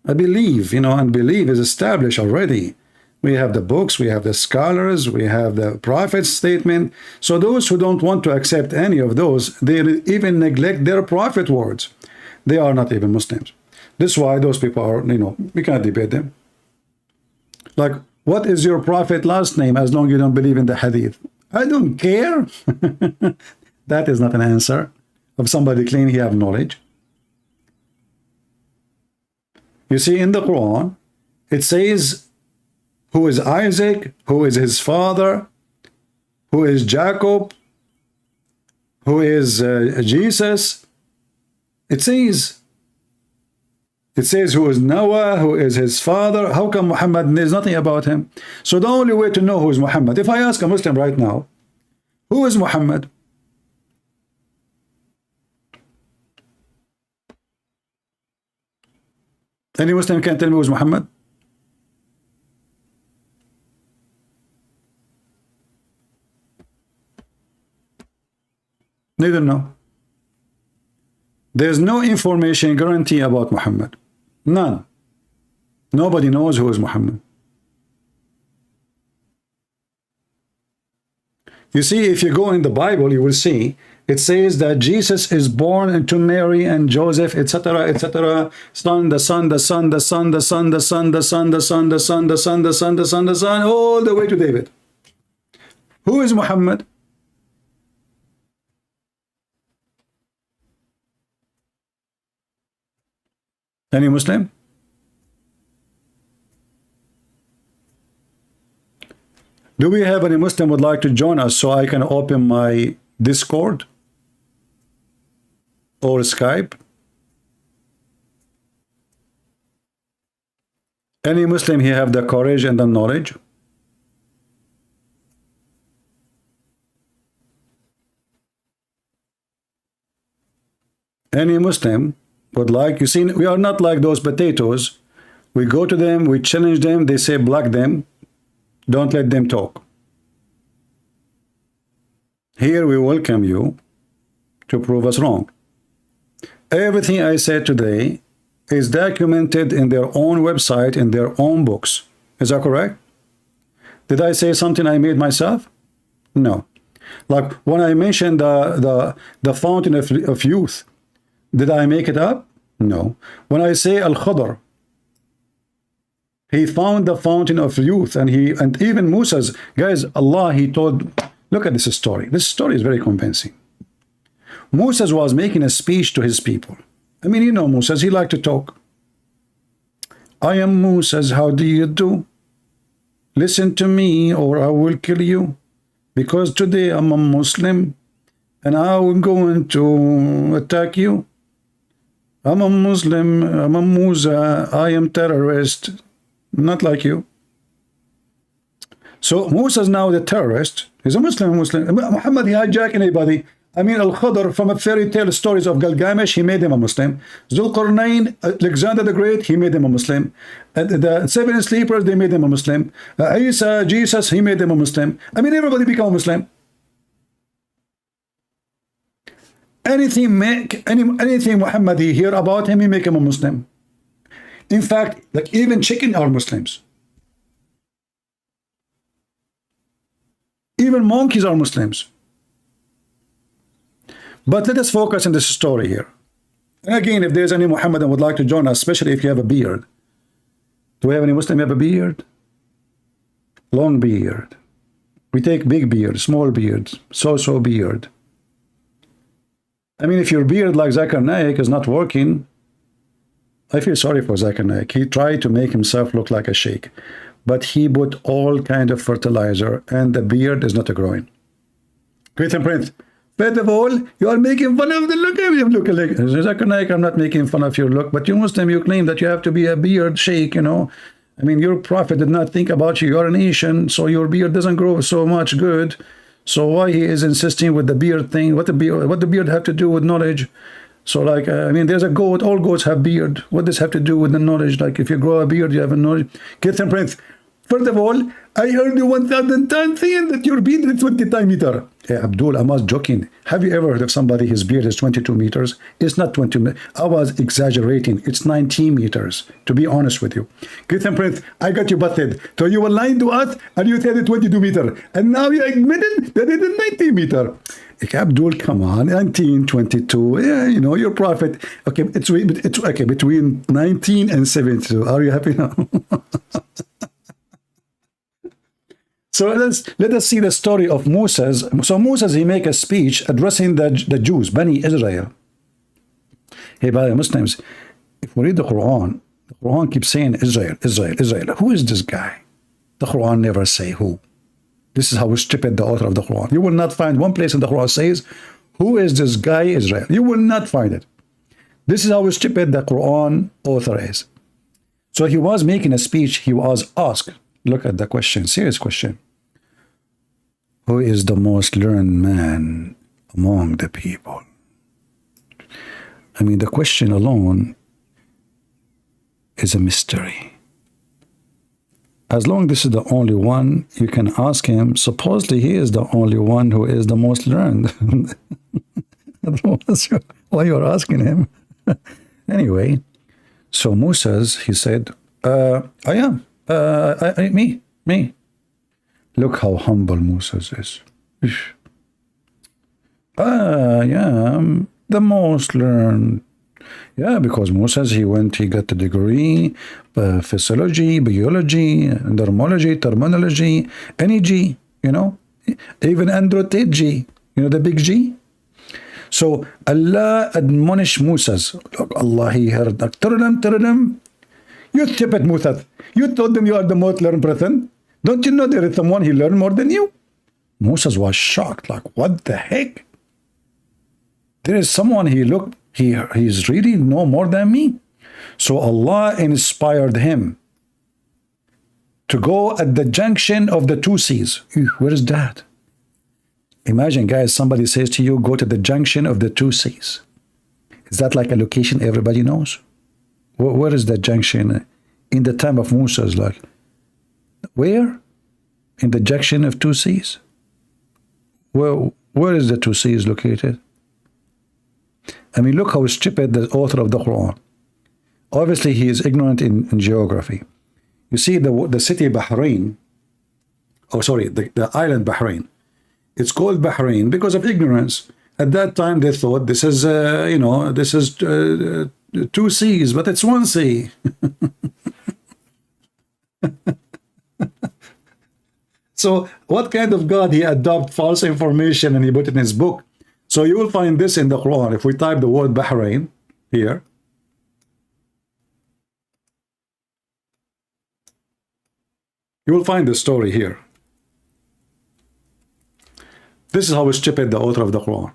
I believe, and believe is established already. We have the books, we have the scholars, we have the prophet's statement. So those who don't want to accept any of those, they even neglect their prophet words. They are not even Muslims. This is why those people are, we cannot debate them. Like, what is your prophet last name as long as you don't believe in the hadith? I don't care. That is not an answer of somebody claiming he have knowledge. You see, in the Quran, it says, who is Isaac, who is his father, who is Jacob, who is Jesus. It says who is Noah, who is his father. How come Muhammad, there's nothing about him? So the only way to know who is Muhammad, if I ask a Muslim right now, who is Muhammad? Any Muslim can tell me who is Muhammad? Neither know. There's no information guarantee about Muhammad. None. Nobody knows who is Muhammad. You see, if you go in the Bible, you will see it says that Jesus is born into Mary and Joseph, etc., etc. Son, the Son, the Son, the Son, the Son, the Son, the Son, the Son, the Son, the Son, the Son, the Son, the Son, all the way to David. Who is Muhammad? Any Muslim? Do we have any Muslim would like to join us so I can open my Discord or Skype? Any Muslim here have the courage and the knowledge? Any Muslim would like, you see, we are not like those potatoes. We go to them, we challenge them, they say block them. Don't let them talk. Here we welcome you to prove us wrong. Everything I said today is documented in their own website, in their own books. Is that correct? Did I say something I made myself? No. Like when I mentioned the fountain of youth, did I make it up? No. When I say Al-Khadr, he found the fountain of youth, and even Musa's guys, Allah, he told, look at this story. This story is very convincing. Moses was making a speech to his people. I mean, you know Moses, he liked to talk. I am Moses, how do you do? Listen to me or I will kill you. Because today I'm a Muslim and I'm going to attack you. I'm a Muslim, I'm a Musa, I am terrorist. Not like you. So Musa is now the terrorist. He's a Muslim. Muhammad, he hijacked anybody. I mean, Al-Khadr, from a fairy tale stories of Gilgamesh, he made him a Muslim. Zulqarnain, Alexander the Great, he made him a Muslim. The seven sleepers, they made him a Muslim. Isa, Jesus, he made him a Muslim. I mean, everybody became a Muslim. Anything Muhammad he hear about him, he make him a Muslim. In fact, like even chicken are Muslims. Even monkeys are Muslims. But let us focus on this story here. And again, if there's any Muhammad that would like to join us, especially if you have a beard. Do we have any Muslim have a beard? Long beard. We take big beard, small beard, so-so beard. I mean, if your beard like Zakir Naik is not working, I feel sorry for Zakir Naik. He tried to make himself look like a sheikh, but he put all kind of fertilizer and the beard is not growing. Great and Prince, first of all, you are making fun of the look of him. Look like Zakir Naik, I'm not making fun of your look, but you Muslim, you claim that you have to be a beard sheikh, you know. I mean, your prophet did not think about you. You're a nation, so your beard doesn't grow so much good. So why he is insisting with the beard thing? What the beard have to do with knowledge? So like, I mean, there's a goat. All goats have beard. What does have to do with the knowledge? Like, if you grow a beard, you have a knowledge. Kids and Prince, first of all, I heard you 1,000 times saying that your beard is 20 meters. Hey, Abdul, I was joking. Have you ever heard of somebody his beard is 22 meters? It's not 20 meters. I was exaggerating. It's 19 meters, to be honest with you. Kids and Prince, I got you busted. So you were lying to us and you said it's 22 meters. And now you admitted that it is 19 meters. Abdul, come on, 19, 22, yeah, you know, your prophet. Okay, it's okay, between 19 and 72. Are you happy now? So let us see the story of Moses. So Moses, he make a speech addressing the Jews, Bani Israel. Hey, by the Muslims, if we read the Quran keeps saying Israel, Israel, Israel. Who is this guy? The Quran never say who. This is how stupid the author of the Quran. You will not find one place in the Quran says, who is this guy Israel? You will not find it. This is how stupid the Quran author is. So he was making a speech. He was asked, look at the question, serious question. Who is the most learned man among the people? I mean, the question alone is a mystery. As long as this is the only one, you can ask him. Supposedly, he is the only one who is the most learned. Why you're asking him? Anyway, so Moses, he said, I am. Me. Look how humble Moses is. Yeah, I'm the most learned. Yeah, because Moses, he got the degree, physiology, biology, dermology, terminology, energy, even Android G, the big G. So Allah admonished Moses. Look, Allah, he heard that. Tell them, you stupid Moses. You told them you are the most learned person. Don't you know there is someone he learned more than you? Moses was shocked, like, what the heck? There is someone he's really know more than me. So Allah inspired him to go at the junction of the two seas. Where is that? Imagine, guys, somebody says to you, go to the junction of the two seas. Is that like a location everybody knows? Where is that junction? In the time of Moses, like, where? In the junction of two seas? Where is the two seas located? I mean, look how stupid the author of the Quran. Obviously, he is ignorant in geography. You see, the city Bahrain, the island Bahrain, it's called Bahrain because of ignorance. At that time, they thought this is, this is two seas, but it's one sea. So what kind of God he adopt false information and he put it in his book? So you will find this in the Quran. If we type the word Bahrain here, you will find the story here. This is how stupid the author of the Quran.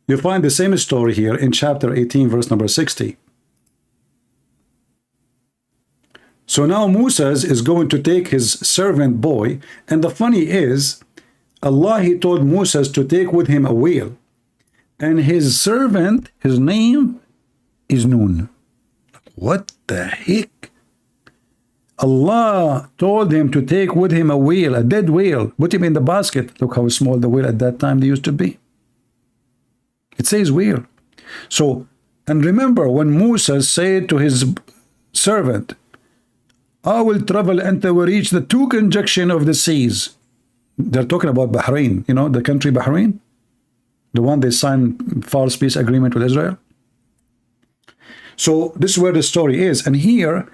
You find the same story here in chapter 18, verse number 60. So now Moses is going to take his servant boy, and the funny is, Allah, he told Moses to take with him a whale, and his servant, his name is Nun. What the heck? Allah told him to take with him a whale, a dead whale, put him in the basket. Look how small the whale at that time they used to be. It says whale. So, and remember when Moses said to his servant, I will travel until we reach the two conjunction of the seas. They're talking about Bahrain, the country Bahrain, the one they signed false peace agreement with Israel. So this is where the story is. And here,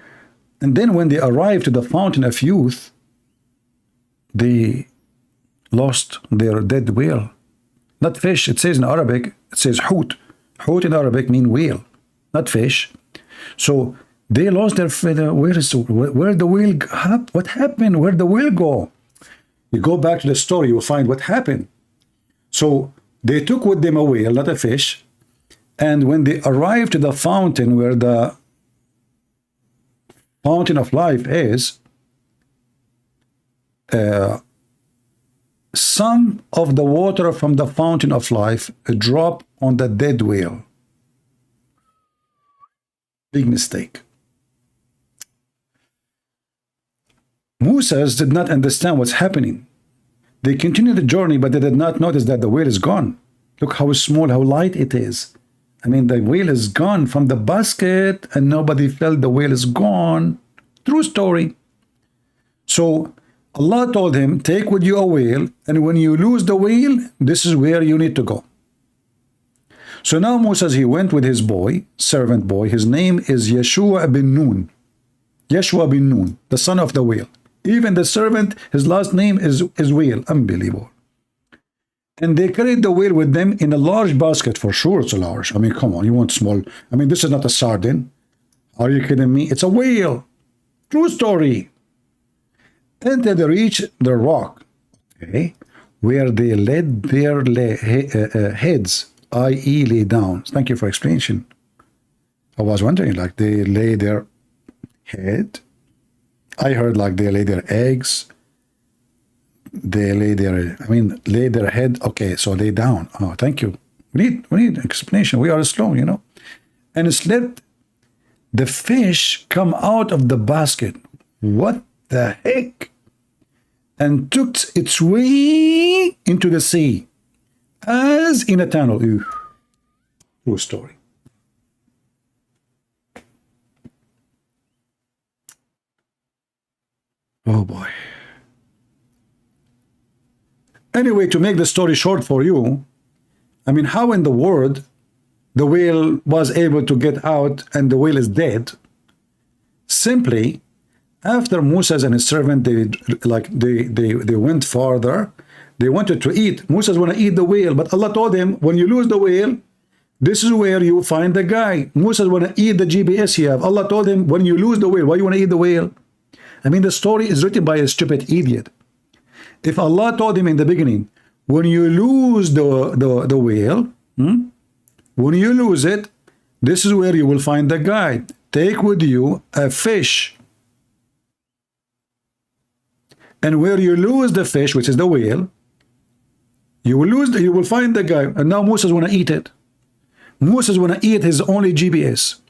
and then when they arrived to the fountain of youth, they lost their dead whale. Not fish, it says in Arabic, it says hoot. Hoot in Arabic means whale, not fish. So they lost their, where the whale, what happened? Where the whale go? You go back to the story, you'll find what happened. So they took with them a whale, not a fish. And when they arrived to the fountain where the fountain of life is, some of the water from the fountain of life dropped on the dead whale. Big mistake. Moses did not understand what's happening. They continued the journey, but they did not notice that the whale is gone. Look how small, how light it is. I mean, the whale is gone from the basket, and nobody felt the whale is gone. True story. So Allah told him, take with you a whale, and when you lose the whale, this is where you need to go. So now Moses, he went with his boy, servant boy. His name is Yeshua bin Nun. Yeshua bin Nun, the son of the whale. Even the servant, his last name is whale. Unbelievable. And they carried the whale with them in a large basket. For sure it's a large. I mean, come on, you want small. I mean, this is not a sardine. Are you kidding me? It's a whale. True story. Until they reached the rock, okay, where they laid their heads, i.e. lay down. Thank you for explanation. I was wondering, like, they lay their head. I heard like they lay their eggs. They lay their head. Okay, so lay down. Oh, thank you. We need explanation. We are slow, And it's let the fish come out of the basket. What the heck? And took its way into the sea, as in a tunnel. True story. Oh boy. Anyway, to make the story short for you, I mean, how in the world the whale was able to get out and the whale is dead? Simply, after Moses and his servant, they went farther. They wanted to eat. Moses want to eat the whale, but Allah told him, when you lose the whale, this is where you find the guy. Moses want to eat the GPS you have. Allah told him, when you lose the whale, why you want to eat the whale? I mean, the story is written by a stupid idiot. If Allah told him in the beginning, when you lose the whale, when you lose it, this is where you will find the guy. Take with you a fish. And where you lose the fish, which is the whale, you will find the guy. And now Moses want to eat it. Moses want to eat his only GPS.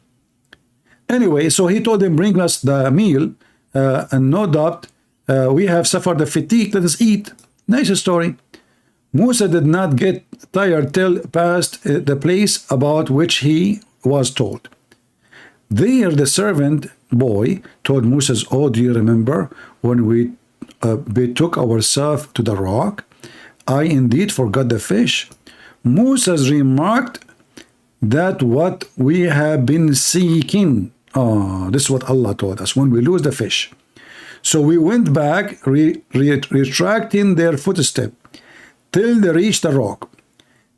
Anyway, so he told him, bring us the meal, and no doubt we have suffered the fatigue, let us eat. Nice story. Musa did not get tired till past the place about which he was told. There the servant boy told Moses, oh, do you remember when we betook ourselves to the rock? I indeed forgot the fish. Moses remarked that what we have been seeking. Oh, this is what Allah told us, when we lose the fish. So we went back, retracting their footstep, till they reached the rock.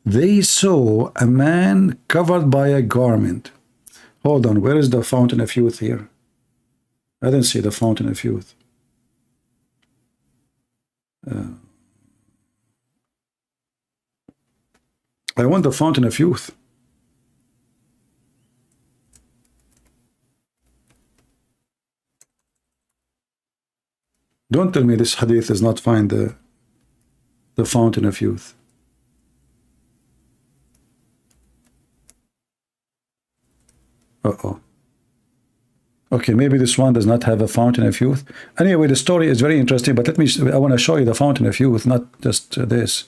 They saw a man covered by a garment. Hold on, where is the fountain of youth here? I didn't see the fountain of youth. I want the fountain of youth. Don't tell me this hadith does not find the fountain of youth. Uh-oh. Okay, maybe this one does not have a fountain of youth. Anyway, the story is very interesting, but I want to show you the fountain of youth, not just this.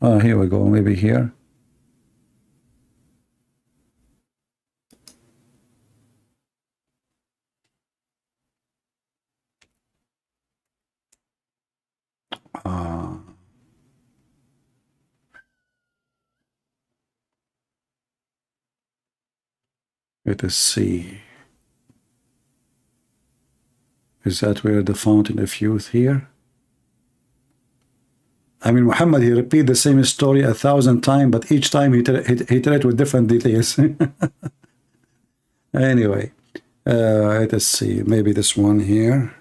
Here we go, maybe here. Let us see. Is that where the fountain of youth here? I mean, Muhammad, he repeat the same story 1,000 times, but each time he tell it with different details. Anyway, let us see. Maybe this one here.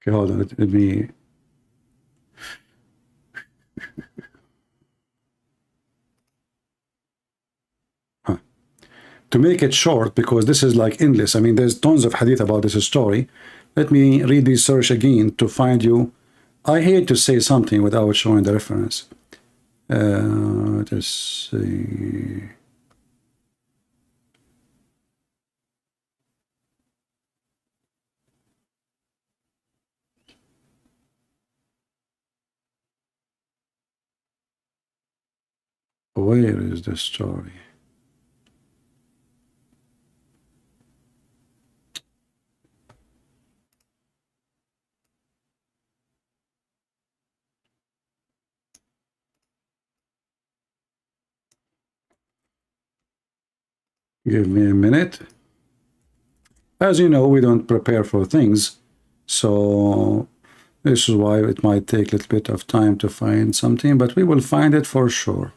Okay, hold on. Let me. To make it short, because this is like endless. I mean, there's tons of hadith about this story. Let me read this search again to find you. I hate to say something without showing the reference. Let's see. Where is the story? Give me a minute. As you know, we don't prepare for things, so this is why it might take a little bit of time to find something, but we will find it for sure.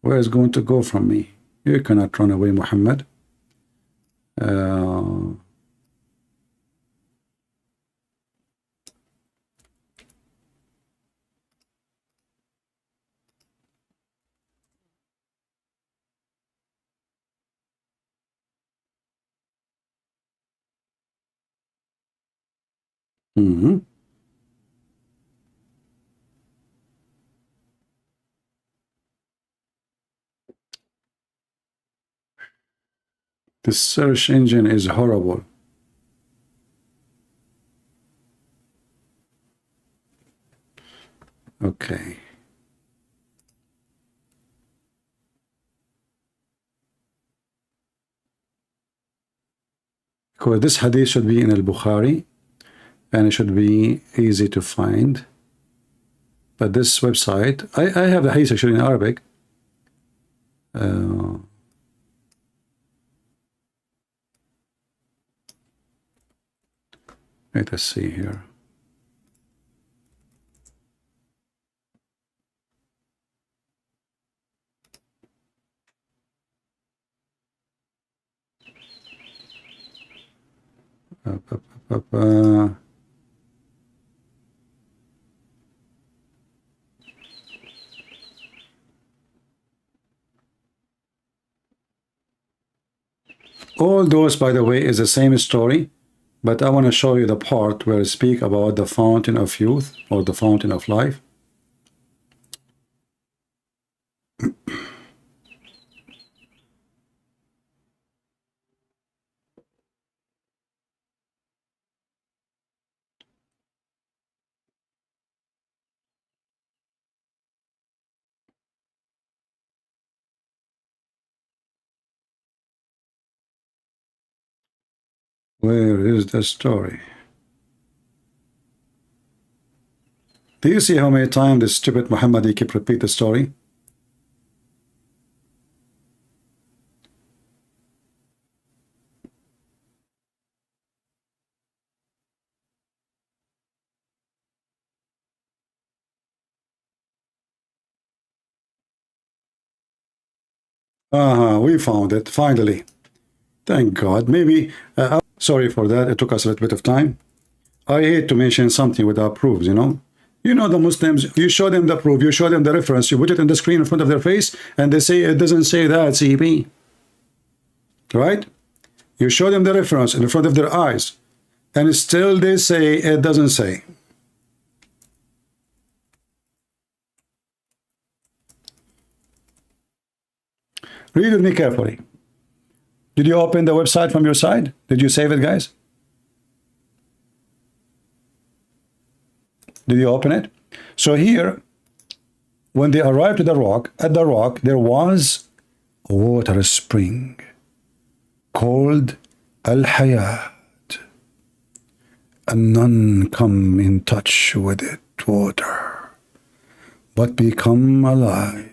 Where is going to go from me? You cannot run away, Muhammad. This search engine is horrible. Okay. Because this hadith should be in al-Bukhari and it should be easy to find. But this website, I have the hadith actually in Arabic. Let us see here. All those, by the way, is the same story, but I want to show you the part where it speak about the fountain of youth or the fountain of life. Where is the story? Do you see how many times this stupid Muhammadi keep repeat the story? We found it, finally. Thank God. Maybe, sorry for that, it took us a little bit of time. I hate to mention something without proofs, you know. You know the Muslims, you show them the proof, you show them the reference, you put it on the screen in front of their face, and they say it doesn't say that, CP. Right? You show them the reference in front of their eyes, and still they say it doesn't say. Read with me carefully. Did you open the website from your side? Did you save it, guys? Did you open it? So here, when they arrived to the rock, at the rock, there was a water spring called Al-Hayat. And none come in touch with it, water, but become alive.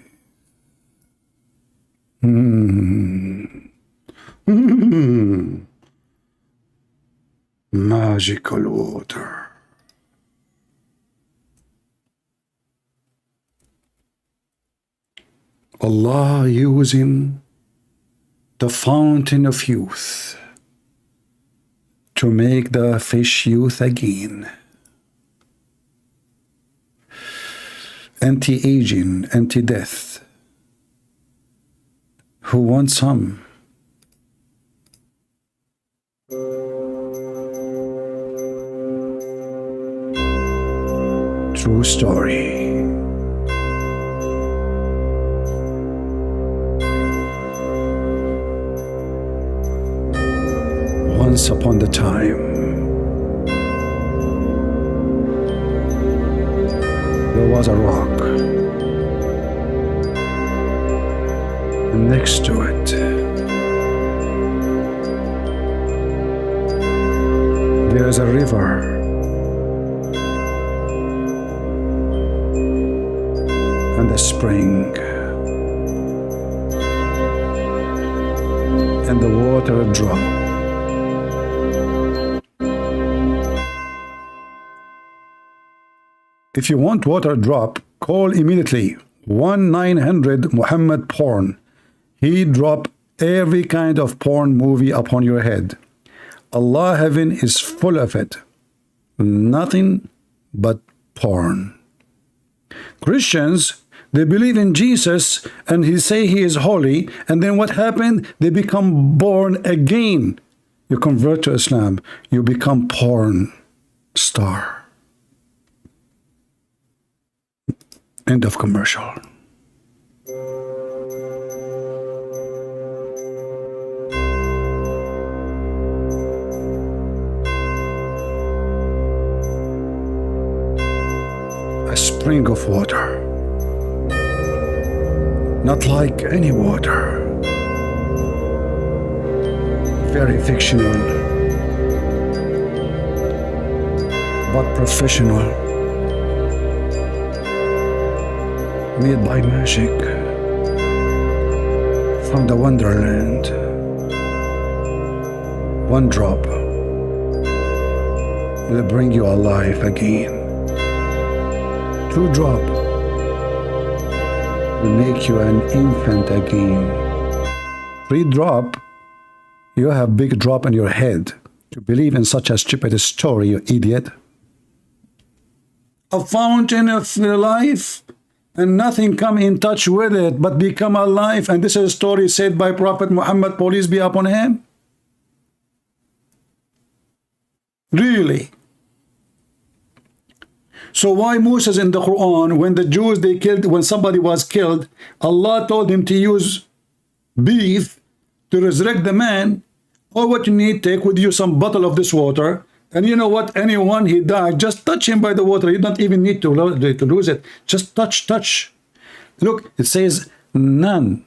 Magical water. Allah using the fountain of youth to make the fish youth again. Anti-aging, anti-death. Who wants some? True story. Once upon a time, there was a rock. And next to it, there is a river. And a spring. And the water drop. If you want water drop, call immediately 1-900 Muhammad Porn. He drop every kind of porn movie upon your head. Allah heaven is full of it. Nothing but porn. Christians, they believe in Jesus and he say he is holy, and then what happened? They become born again. You convert to Islam, you become porn star. End of commercial. spring of water, not like any water, very fictional, but professional, made by magic from the wonderland. One drop will bring you alive again. 2 drop will make you an infant again. 3 drop, you have big drop in your head to believe in such a stupid story, you idiot. A fountain of life, and nothing come in touch with it but become alive, and this is a story said by Prophet Muhammad, peace be upon him. Really? So why Moses in the Quran, when the Jews they killed, when somebody was killed, Allah told him to use beef to resurrect the man? Or what you need, take with you some bottle of this water, and you know what, anyone he died, just touch him by the water. You don't even need to lose it. Just touch. Look, it says none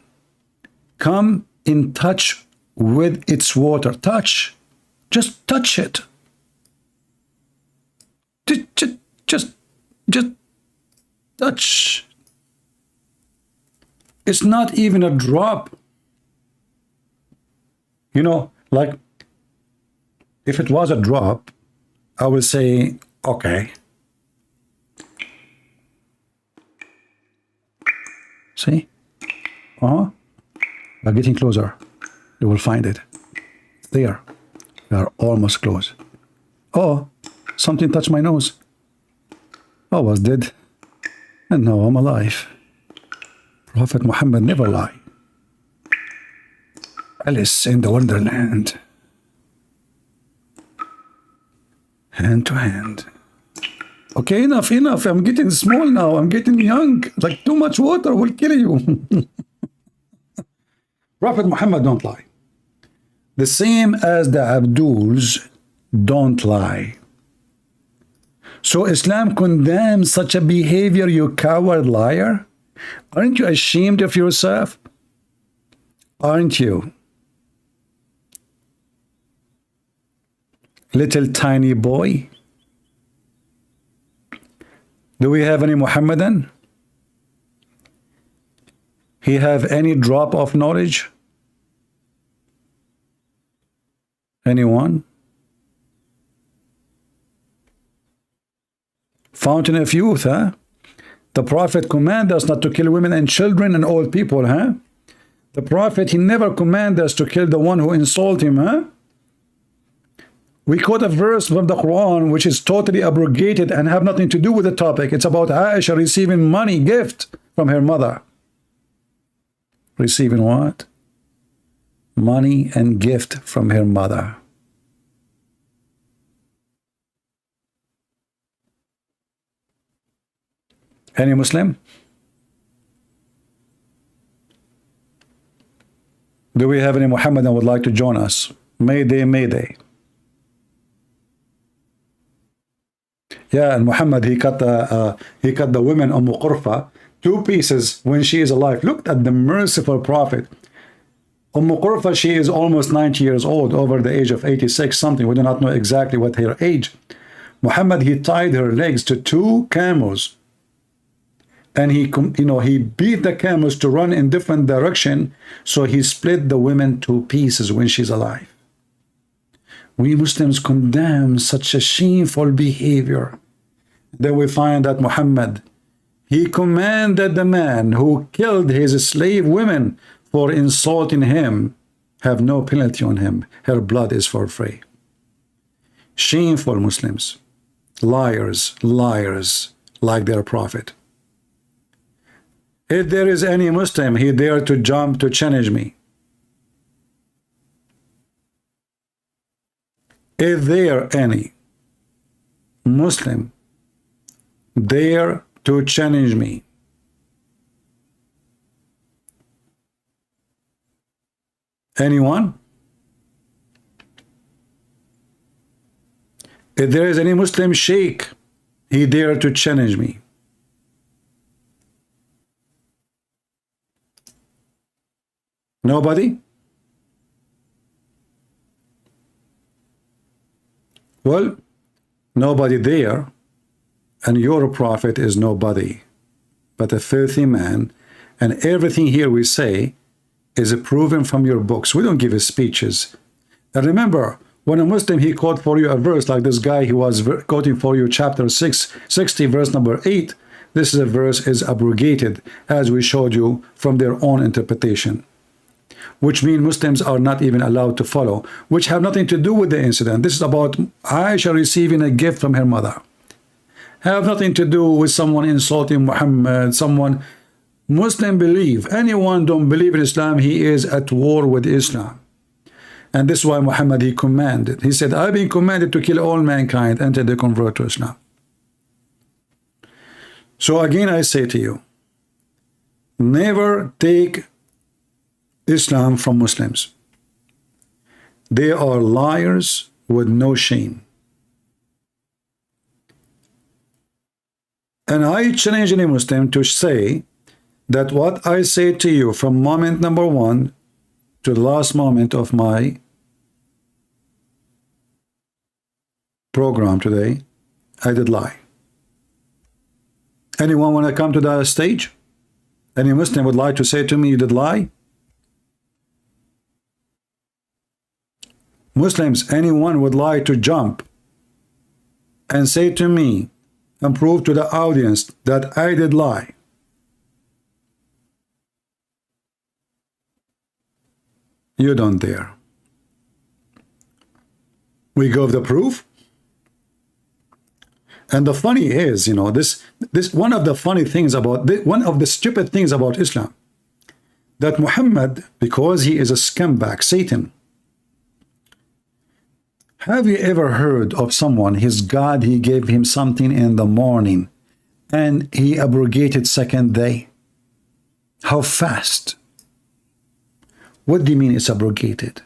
come in touch with its water. Touch, just touch it. Just touch. It's not even a drop. You know, like, if it was a drop, I would say, okay. See? We're getting closer. You will find it. There. We are almost close. Oh, something touched my nose. I was dead, and now I'm alive. Prophet Muhammad never lied. Alice in the Wonderland. Hand to hand. Okay, enough. I'm getting small now. I'm getting young. Like, too much water will kill you. Prophet Muhammad don't lie. The same as the Abduls don't lie. So Islam condemns such a behavior, you coward liar. Aren't you ashamed of yourself? Aren't you? Little tiny boy. Do we have any Muhammadan? He have any drop of knowledge? Anyone? Fountain of youth, huh? The Prophet command us not to kill women and children and old people, huh? The Prophet, he never command us to kill the one who insult him, huh? We quote a verse from the Quran which is totally abrogated and have nothing to do with the topic. It's about Aisha receiving money, gift from her mother. Receiving what? Money and gift from her mother. Any Muslim? Do we have any Muhammadan would like to join us? Mayday, mayday. Yeah, and Muhammad, he cut the women Qurfa 2 pieces when she is alive. Look at the merciful Prophet. Qurfa, she is almost 90 years old, over the age of 86 something. We do not know exactly what her age. Muhammad, he tied her legs to 2 camels. And he beat the camels to run in different direction, so he split the women 2 pieces when she's alive. We Muslims condemn such a shameful behavior. Then we find that Muhammad, he commanded the man who killed his slave women for insulting him, have no penalty on him. Her blood is for free. Shameful Muslims, liars like their prophet. If there is any Muslim, he dare to jump to challenge me. If there any Muslim dare to challenge me, anyone? If there is any Muslim sheikh, he dare to challenge me. Nobody? Well, nobody there, and your prophet is nobody, but a filthy man, and everything here we say is proven from your books. We don't give speeches. And remember, when a Muslim, he quote for you a verse like this guy, he was quoting for you chapter 60, verse number 8. This is a verse is abrogated, as we showed you, from their own interpretation, which means Muslims are not even allowed to follow, which have nothing to do with the incident. This is about Aisha receiving a gift from her mother. Have nothing to do with someone insulting Muhammad, someone. Muslim believe, anyone don't believe in Islam, he is at war with Islam. And this is why Muhammad, he commanded. He said, I've been commanded to kill all mankind until they convert to Islam. So again, I say to you, never take Islam from Muslims. They are liars with no shame. And I challenge any Muslim to say that what I say to you from moment number 1 to the last moment of my program today, I did lie. Anyone want to come to that stage? Any Muslim would like to say to me, you did lie? Muslims, anyone would like to jump and say to me and prove to the audience that I did lie? You don't dare. We give the proof. And the funny is, you know, this one of the funny things about one of the stupid things about Islam, that Muhammad, because he is a scumbag, Satan. Have you ever heard of someone, his God, he gave him something in the morning and he abrogated second day? How fast? What do you mean it's abrogated?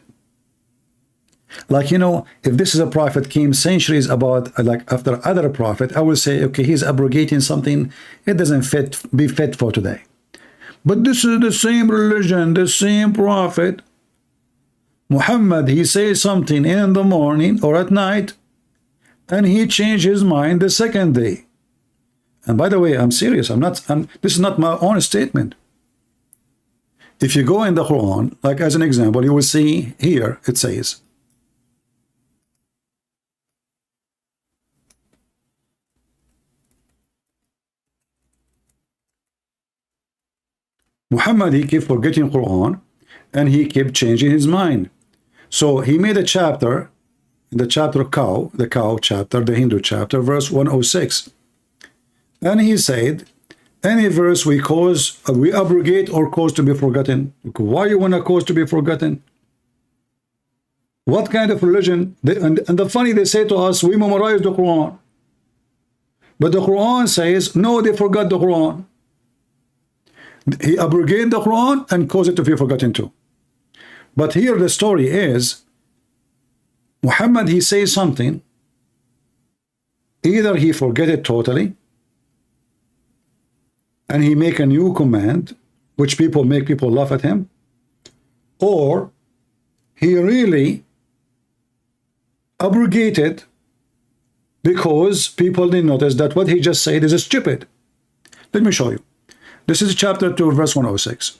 Like, you know, if this is a prophet came centuries about, like after other prophet, I will say, okay, he's abrogating something, it doesn't be fit for today. But this is the same religion, the same prophet. Muhammad, he says something in the morning or at night, and he changed his mind the second day. And by the way, I'm serious. This is not my own statement. If you go in the Quran, like as an example, you will see here, it says, Muhammad, he kept forgetting Quran, and he kept changing his mind. So he made a chapter, the chapter cow, the cow chapter, the Hindu chapter, verse 106. And he said, any verse we abrogate or cause to be forgotten. Why you want to cause to be forgotten? What kind of religion? And the funny, they say to us, we memorize the Quran. But the Quran says, no, they forgot the Quran. He abrogated the Quran and caused it to be forgotten too. But here the story is, Muhammad, he says something, either he forget it totally, and he make a new command, which make people laugh at him, or he really abrogated because people didn't notice that what he just said is stupid. Let me show you. This is chapter 2, verse 106.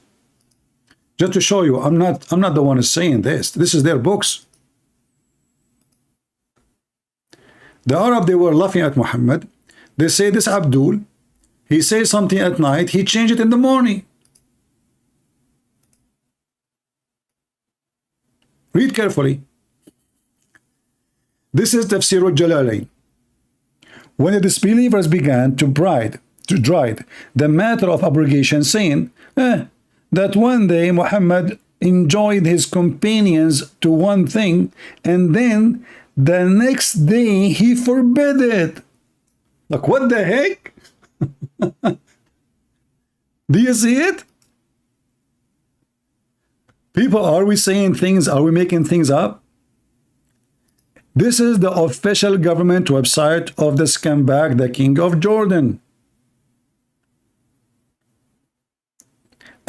Just to show you, I'm not the one who's saying this. This is their books. The Arab, they were laughing at Muhammad. They say this Abdul, he says something at night, he changed it in the morning. Read carefully. This is Tafsir al-Jalalain. When the disbelievers began to dread the matter of abrogation, saying that one day Muhammad enjoyed his companions to one thing, and then the next day he forbid it. Like, what the heck? Do you see it? People, are we saying things? Are we making things up? This is the official government website of the scumbag, the King of Jordan.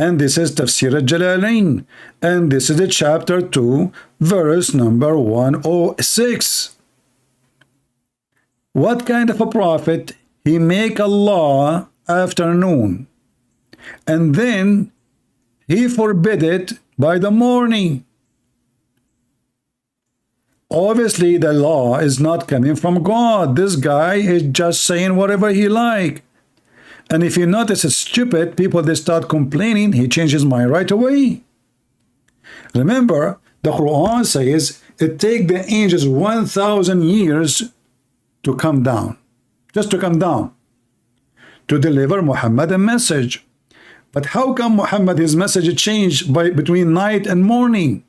And this is Tafsir al-Jalalain. And this is the chapter 2, verse number 106. What kind of a prophet? He make Allah afternoon, and then he forbid it by the morning. Obviously, the law is not coming from God. This guy is just saying whatever he like. And if you notice it's stupid, people, they start complaining, he changes mind right away. Remember, the Quran says it take the angels 1,000 years to come down. Just to come down. To deliver Muhammad a message. But how come Muhammad, his message changed between night and morning?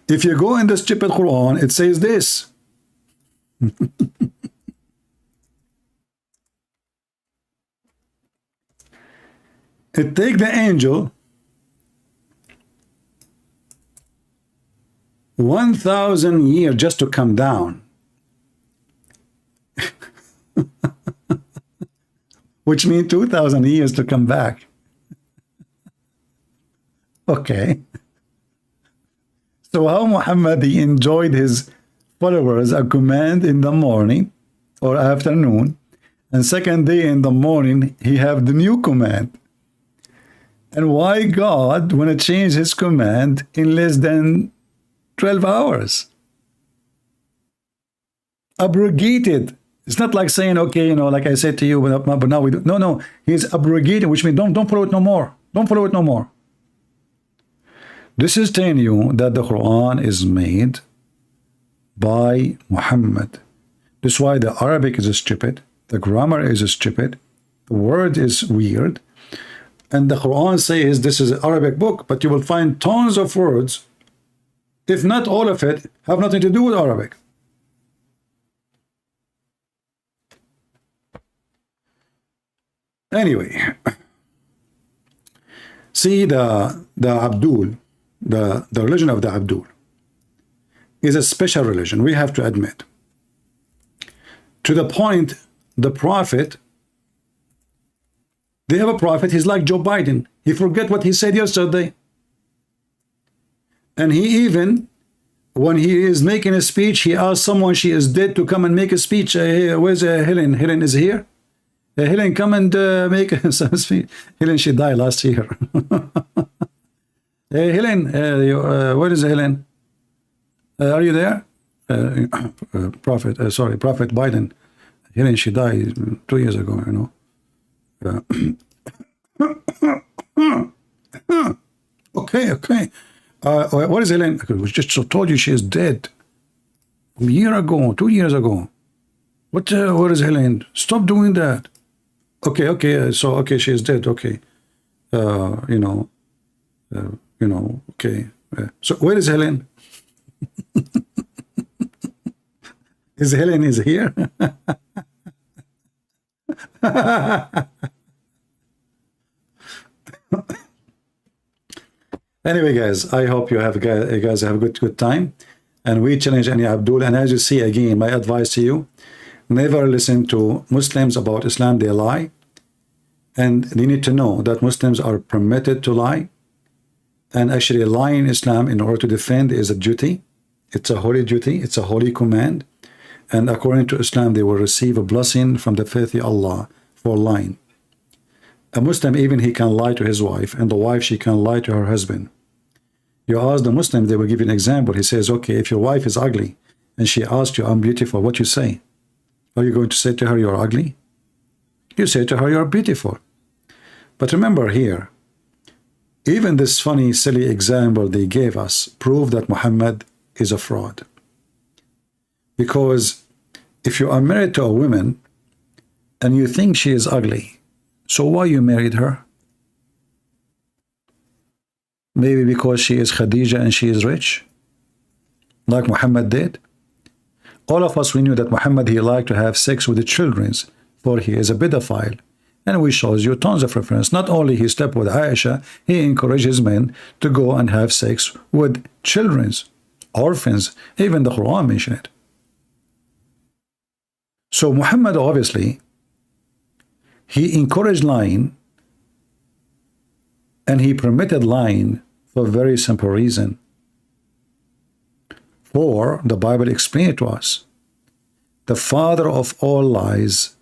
If you go in the stupid Quran, it says this. It take the angel 1,000 years just to come down. Which means 2,000 years to come back. Okay. So how Muhammad, he enjoyed his followers a command in the morning or afternoon, and second day in the morning he have the new command. And why God want to change his command in less than 12 hours? Abrogated. It's not like saying, okay, you know, like I said to you, but now we do. No, he's abrogated, which means don't follow it no more. Don't follow it no more. This is telling you that the Quran is made by Muhammad. This is why the Arabic is stupid, the grammar is stupid, the word is weird, and the Quran says this is an Arabic book, but you will find tons of words, if not all of it, have nothing to do with Arabic. Anyway, see the Abdul, the religion of the Abdul is a special religion, we have to admit. To the point, the prophet, they have a prophet, he's like Joe Biden. He forget what he said yesterday. And he even, when he is making a speech, he asks someone she is dead to come and make a speech. Where's Helen? Helen is here? Helen, come and make some speech. Helen, she died last year. Hey, Helen, where is Helen? Are you there? Prophet Biden. Helen, she died 2 years ago, you know. Okay. What is Helen? We just told you she is dead. A year ago, 2 years ago. Where is Helen? Stop doing that. Okay. So, okay, she is dead. Okay. Okay. So, where is Helen? Is Helen here? Anyway, guys, I hope you guys have a good time, and we challenge any Abdul. And as you see, again, my advice to you: never listen to Muslims about Islam. They lie, and they need to know that Muslims are permitted to lie. And actually, lying in Islam in order to defend is a duty. It's a holy duty. It's a holy command. And according to Islam, they will receive a blessing from the faithful Allah for lying. A Muslim, even he can lie to his wife, and the wife, she can lie to her husband. You ask the Muslim, they will give you an example. He says, okay, if your wife is ugly and she asks you, I'm beautiful, what you say? Are you going to say to her, you're ugly? You say to her, you're beautiful. But remember here, even this funny, silly example they gave us proved that Muhammad is a fraud. Because if you are married to a woman and you think she is ugly, so why you married her? Maybe because she is Khadija and she is rich, like Muhammad did. All of us, we knew that Muhammad, he liked to have sex with the children, for he is a pedophile. And we shows you tons of reference. Not only he slept with Aisha, he encourages men to go and have sex with children, orphans. Even the Quran mentioned it. So Muhammad, obviously, he encouraged lying And he permitted lying for a very simple reason. For the Bible explains it to us. The father of all lies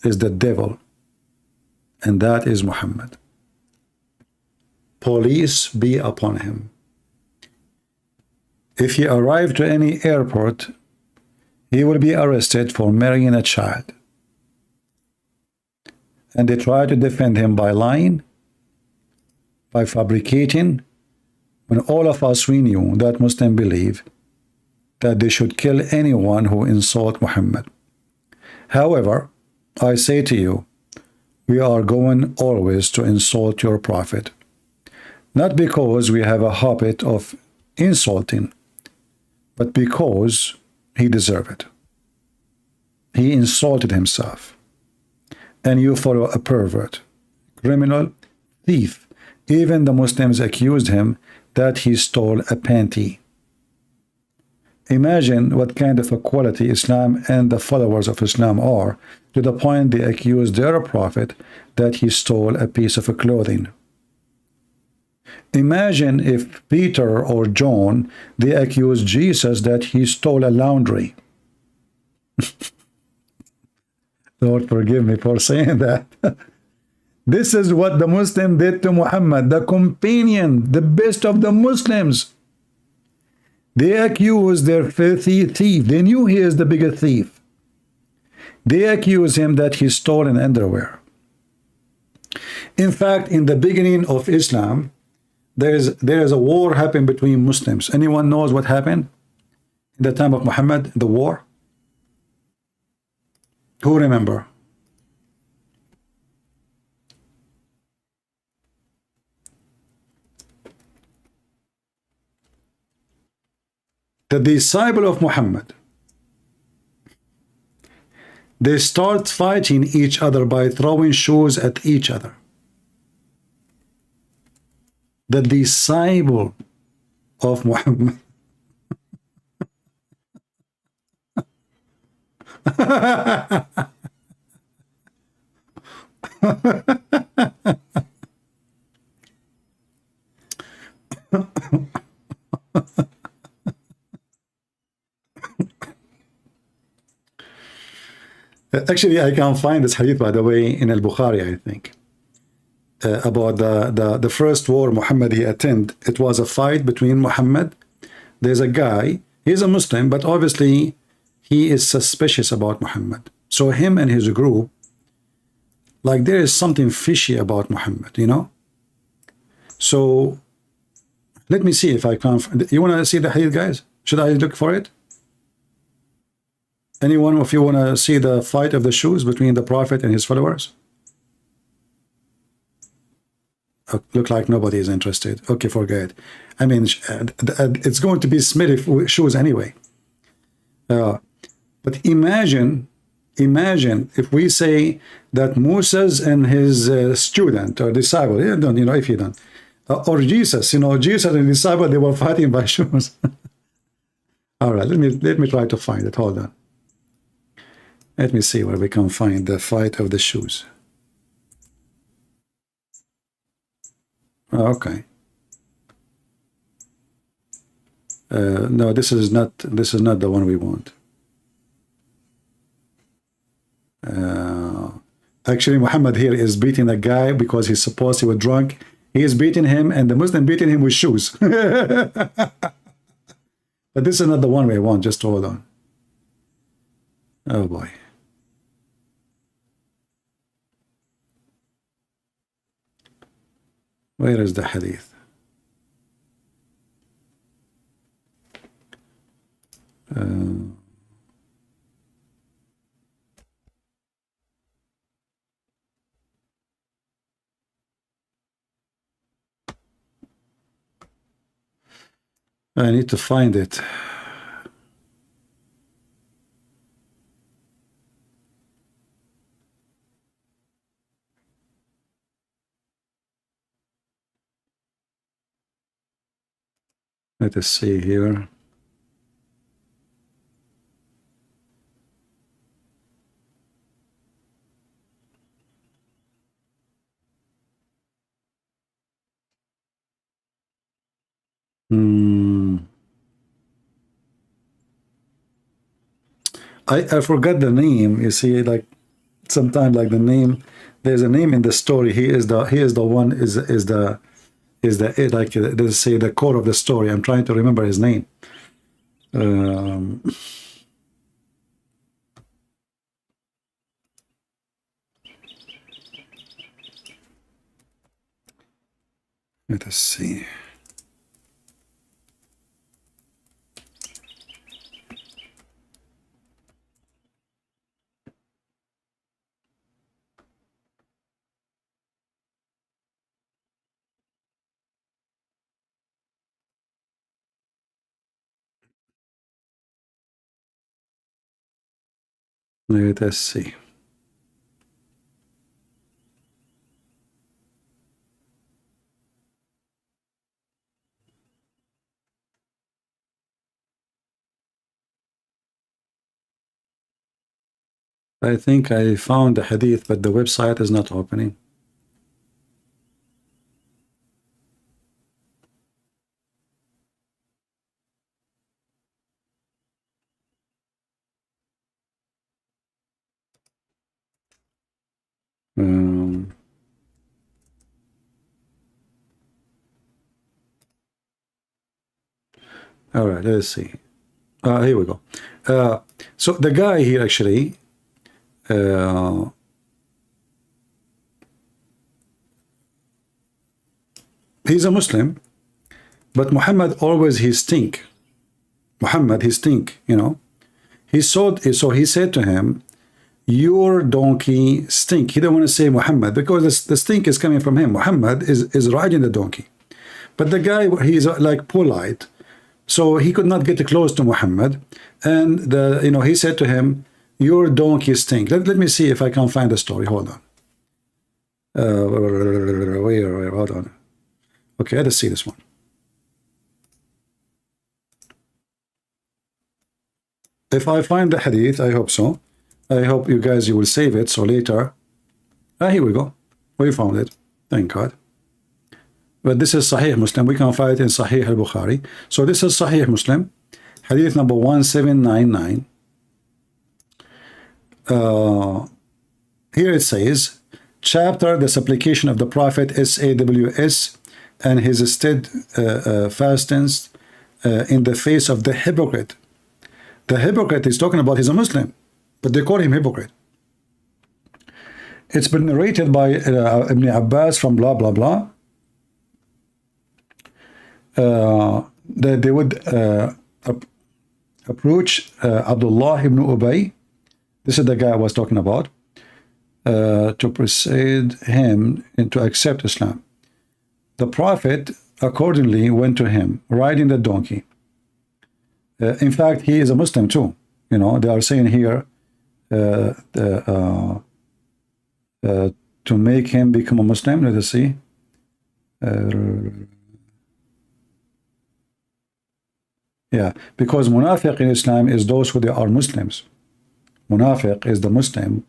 is the devil, and that is Muhammad. Police be upon him. If he arrived to any airport, he will be arrested for marrying a child. And they try to defend him by lying, by fabricating, when all of us, we knew that Muslims believe that they should kill anyone who insults Muhammad. However, I say to you, we are going always to insult your prophet, not because we have a habit of insulting, but because he deserved it. He insulted himself. And you follow a pervert, criminal, thief. Even the Muslims accused him that he stole a panty. Imagine what kind of a quality Islam and the followers of Islam are, to the point they accuse their prophet that he stole a piece of clothing. Imagine if Peter or John, they accused Jesus that he stole a laundry. Lord, forgive me for saying that. This is what the Muslim did to Muhammad, the companion, the best of the Muslims. They accuse their filthy thief. They knew he is the bigger thief. They accuse him that he stole an underwear. In fact, in the beginning of Islam, there is a war happened between Muslims. Anyone knows what happened in the time of Muhammad, the war? Who remember? The disciple of Muhammad, they start fighting each other by throwing shoes at each other. The disciple of Muhammad. Actually, I can find this hadith, by the way, in Al-Bukhari, I think, about the first war Muhammad he attended. It was a fight between Muhammad. There's a guy, he's a Muslim, but obviously he is suspicious about Muhammad. So him and his group, like there is something fishy about Muhammad, you know? So let me see if I can. You want to see the hadith, guys? Should I look for it? Anyone, if you want to see the fight of the shoes between the Prophet and his followers? Look like nobody is interested. Okay, forget. I mean, it's going to be Smithy shoes anyway. But imagine if we say that Moses and his student or disciple, you know, if you don't, or Jesus, you know, Jesus and his disciple, they were fighting by shoes. All right, let me try to find it. Hold on. Let me see where we can find the fight of the shoes. Okay. No, this is not the one we want. Actually, Muhammad here is beating a guy because he's supposed he was drunk. He is beating him, and the Muslim beating him with shoes. But this is not the one we want. Just hold on. Oh boy. Where is the hadith? I need to find it. Let us see here. Hmm. I forgot the name. You see, like sometimes like the name, there's a name in the story. He is the one like let's say the core of the story. I'm trying to remember his name. Um, let us see. Let us see. I think I found the hadith, but the website is not opening. Um, all right, let's see. Here we go. So the guy here actually, he's a Muslim, but Muhammad always he stink. Muhammad he stink, you know. So he said to him, your donkey stink. He didn't want to say Muhammad because the stink is coming from him. Muhammad is riding the donkey. But the guy, he's like polite. So he could not get close to Muhammad. And he said to him, your donkey stink. Let me see if I can find the story. Hold on. Hold on. Okay, let's see this one. If I find the hadith, I hope so. I hope you guys, you will save it. So later, here we go. We found it. Thank God. But this is Sahih Muslim. We can find it in Sahih al-Bukhari. So this is Sahih Muslim. Hadith number 1799. Here it says, chapter, the supplication of the Prophet SAWS and his steadfastness in the face of the hypocrite. The hypocrite is talking about he's a Muslim, but they call him hypocrite. It's been narrated by Ibn Abbas from blah, blah, blah. That they would approach Abdullah ibn Ubay. This is the guy I was talking about. To persuade him to accept Islam. The Prophet accordingly went to him, riding the donkey. In fact, he is a Muslim too. You know, they are saying here to make him become a Muslim. Let us see. Yeah, because munafiq in Islam is those who they are Muslims. Munafiq is the Muslim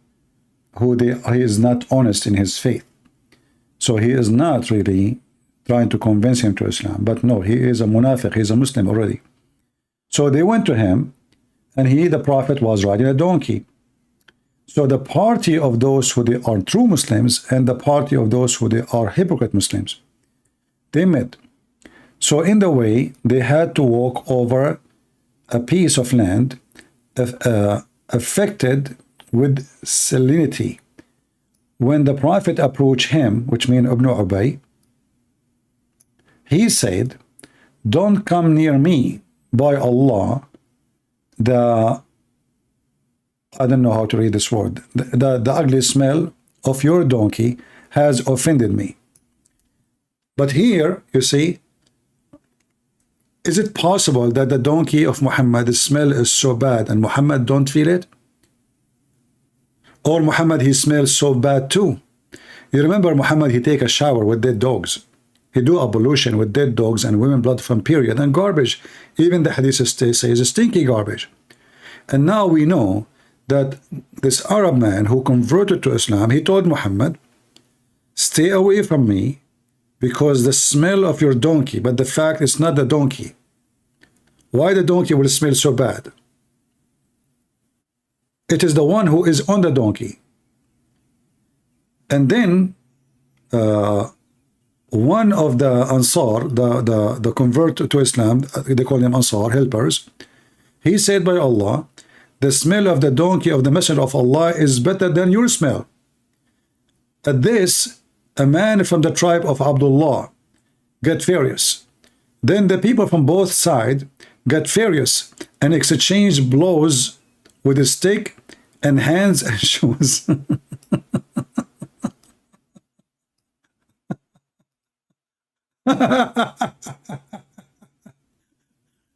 who he is not honest in his faith. So he is not really trying to convince him to Islam. But no, he is a munafiq. He is a Muslim already. So they went to him, and the Prophet was riding a donkey. So the party of those who they are true Muslims and the party of those who they are hypocrite Muslims, they met. So in the way, they had to walk over a piece of land affected with salinity. When the Prophet approached him, which means Ibn Ubay, he said, don't come near me. By Allah, I don't know how to read this word, the ugly smell of your donkey has offended me. But here, you see, is it possible that the donkey of Muhammad, the smell is so bad and Muhammad don't feel it? Or Muhammad, he smells so bad too? You remember Muhammad, he take a shower with dead dogs. He do ablution with dead dogs and women blood from period and garbage. Even the hadith says stinky garbage. And now we know that this Arab man who converted to Islam, he told Muhammad, stay away from me because the smell of your donkey, but the fact it's not the donkey. Why the donkey will smell so bad? It is the one who is on the donkey. And then one of the Ansar, the convert to Islam, they call them Ansar, helpers, he said by Allah, the smell of the donkey of the Messenger of Allah is better than your smell. At this, a man from the tribe of Abdullah got furious. Then the people from both sides got furious and exchanged blows with a stick and hands and shoes.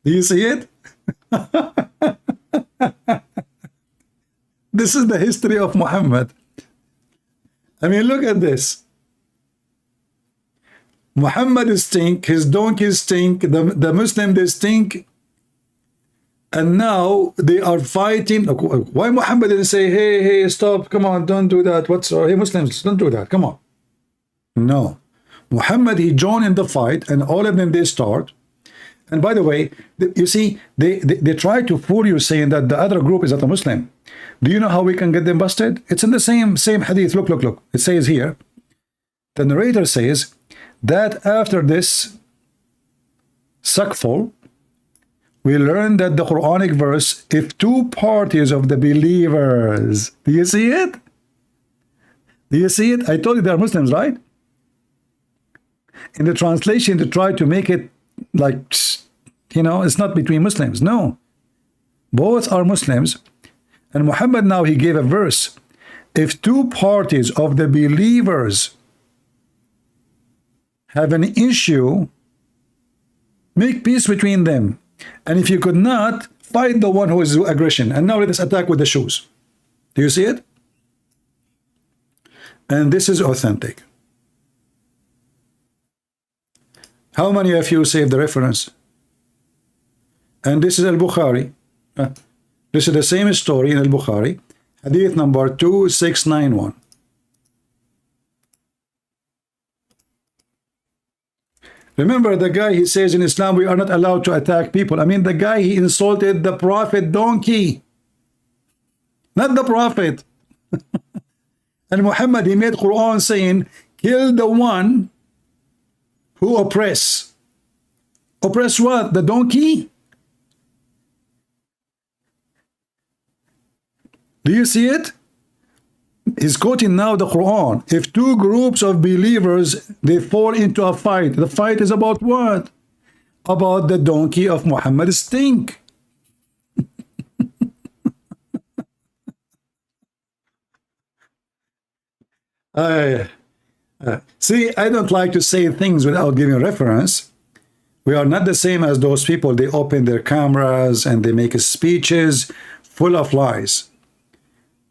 Do you see it? This is the history of Muhammad. I mean, look at this. Muhammad stink, his donkeys stink, the Muslim they stink, and now they are fighting. Why Muhammad didn't say, hey, stop, come on, don't do that. Hey, Muslims, don't do that, come on. No. Muhammad, he joined in the fight, and all of them, they start. And by the way, you see, they try to fool you saying that the other group is not a Muslim. Do you know how we can get them busted? It's in the same hadith. Look. It says here, the narrator says that after this suckful, we learn that the Quranic verse, if two parties of the believers, do you see it? Do you see it? I told you they are Muslims, right? In the translation, they try to make it like, you know, it's not between Muslims. No, both are Muslims. And Muhammad now, he gave a verse. If two parties of the believers have an issue, make peace between them. And if you could not, fight the one who is aggression. And now let us attack with the shoes. Do you see it? And this is authentic. How many of you saved the reference? And this is Al-Bukhari. This is the same story in Al-Bukhari. Hadith number 2691. Remember the guy, he says in Islam, we are not allowed to attack people. I mean, the guy, he insulted the Prophet donkey. Not the Prophet. And Muhammad, he made Quran saying, kill the one who oppress. Oppress what? The donkey? Do you see it? He's quoting now the Quran. If two groups of believers, they fall into a fight, the fight is about what? About the donkey of Muhammad's stink. See, I don't like to say things without giving reference. We are not the same as those people. They open their cameras and they make speeches full of lies.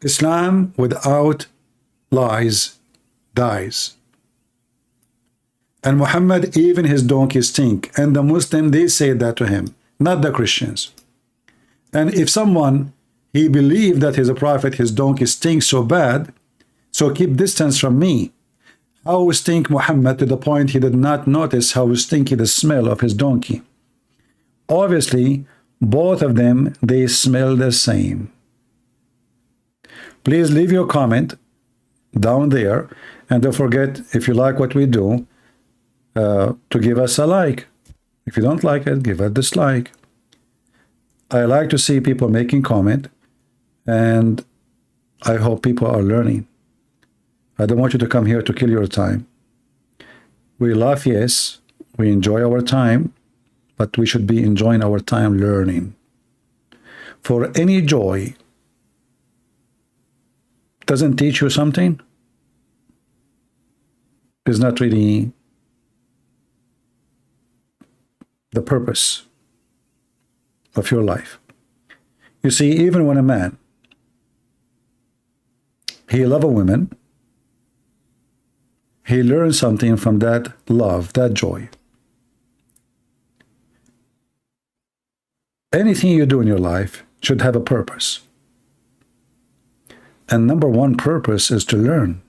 Islam without lies dies. And Muhammad, even his donkey stink. And the Muslim, they say that to him, not the Christians. And if someone, he believed that he's a prophet, his donkey stinks so bad, so keep distance from me. How stink Muhammad to the point he did not notice how stinky the smell of his donkey. Obviously, both of them, they smell the same. Please leave your comment down there, and don't forget, if you like what we do, to give us a like. If you don't like it, give a dislike. I like to see people making comment, and I hope people are learning. I don't want you to come here to kill your time. We laugh, yes, we enjoy our time, but we should be enjoying our time learning. For any joy doesn't teach you something, is not really the purpose of your life. You see, even when a man, he loves a woman, he learns something from that love, that joy. Anything you do in your life should have a purpose. And number one purpose is to learn.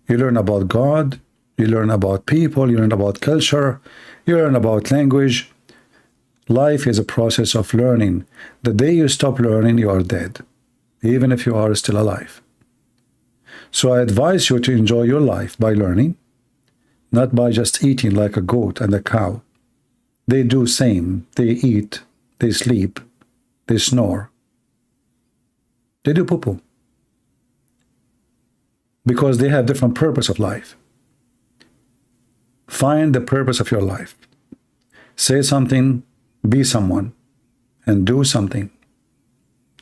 You learn about God, You learn about people, you learn about culture, you learn about language. Life is a process of learning. The day you stop learning, you are dead, even if you are still alive. So I advise you to enjoy your life by learning, not by just eating like a goat and a cow. They do same. They eat, they sleep, they snore. They do poo-poo. Because they have different purpose of life. Find the purpose of your life. Say something, be someone, and do something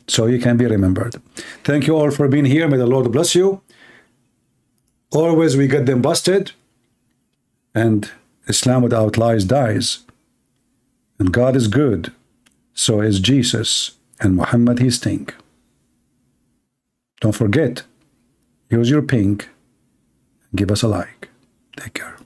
so you can be remembered. Thank you all for being here. May the Lord bless you. Always we get them busted, and Islam without lies dies. And God is good, so is Jesus, and Muhammad he stink. Don't forget, use your ping, give us a like. Take care.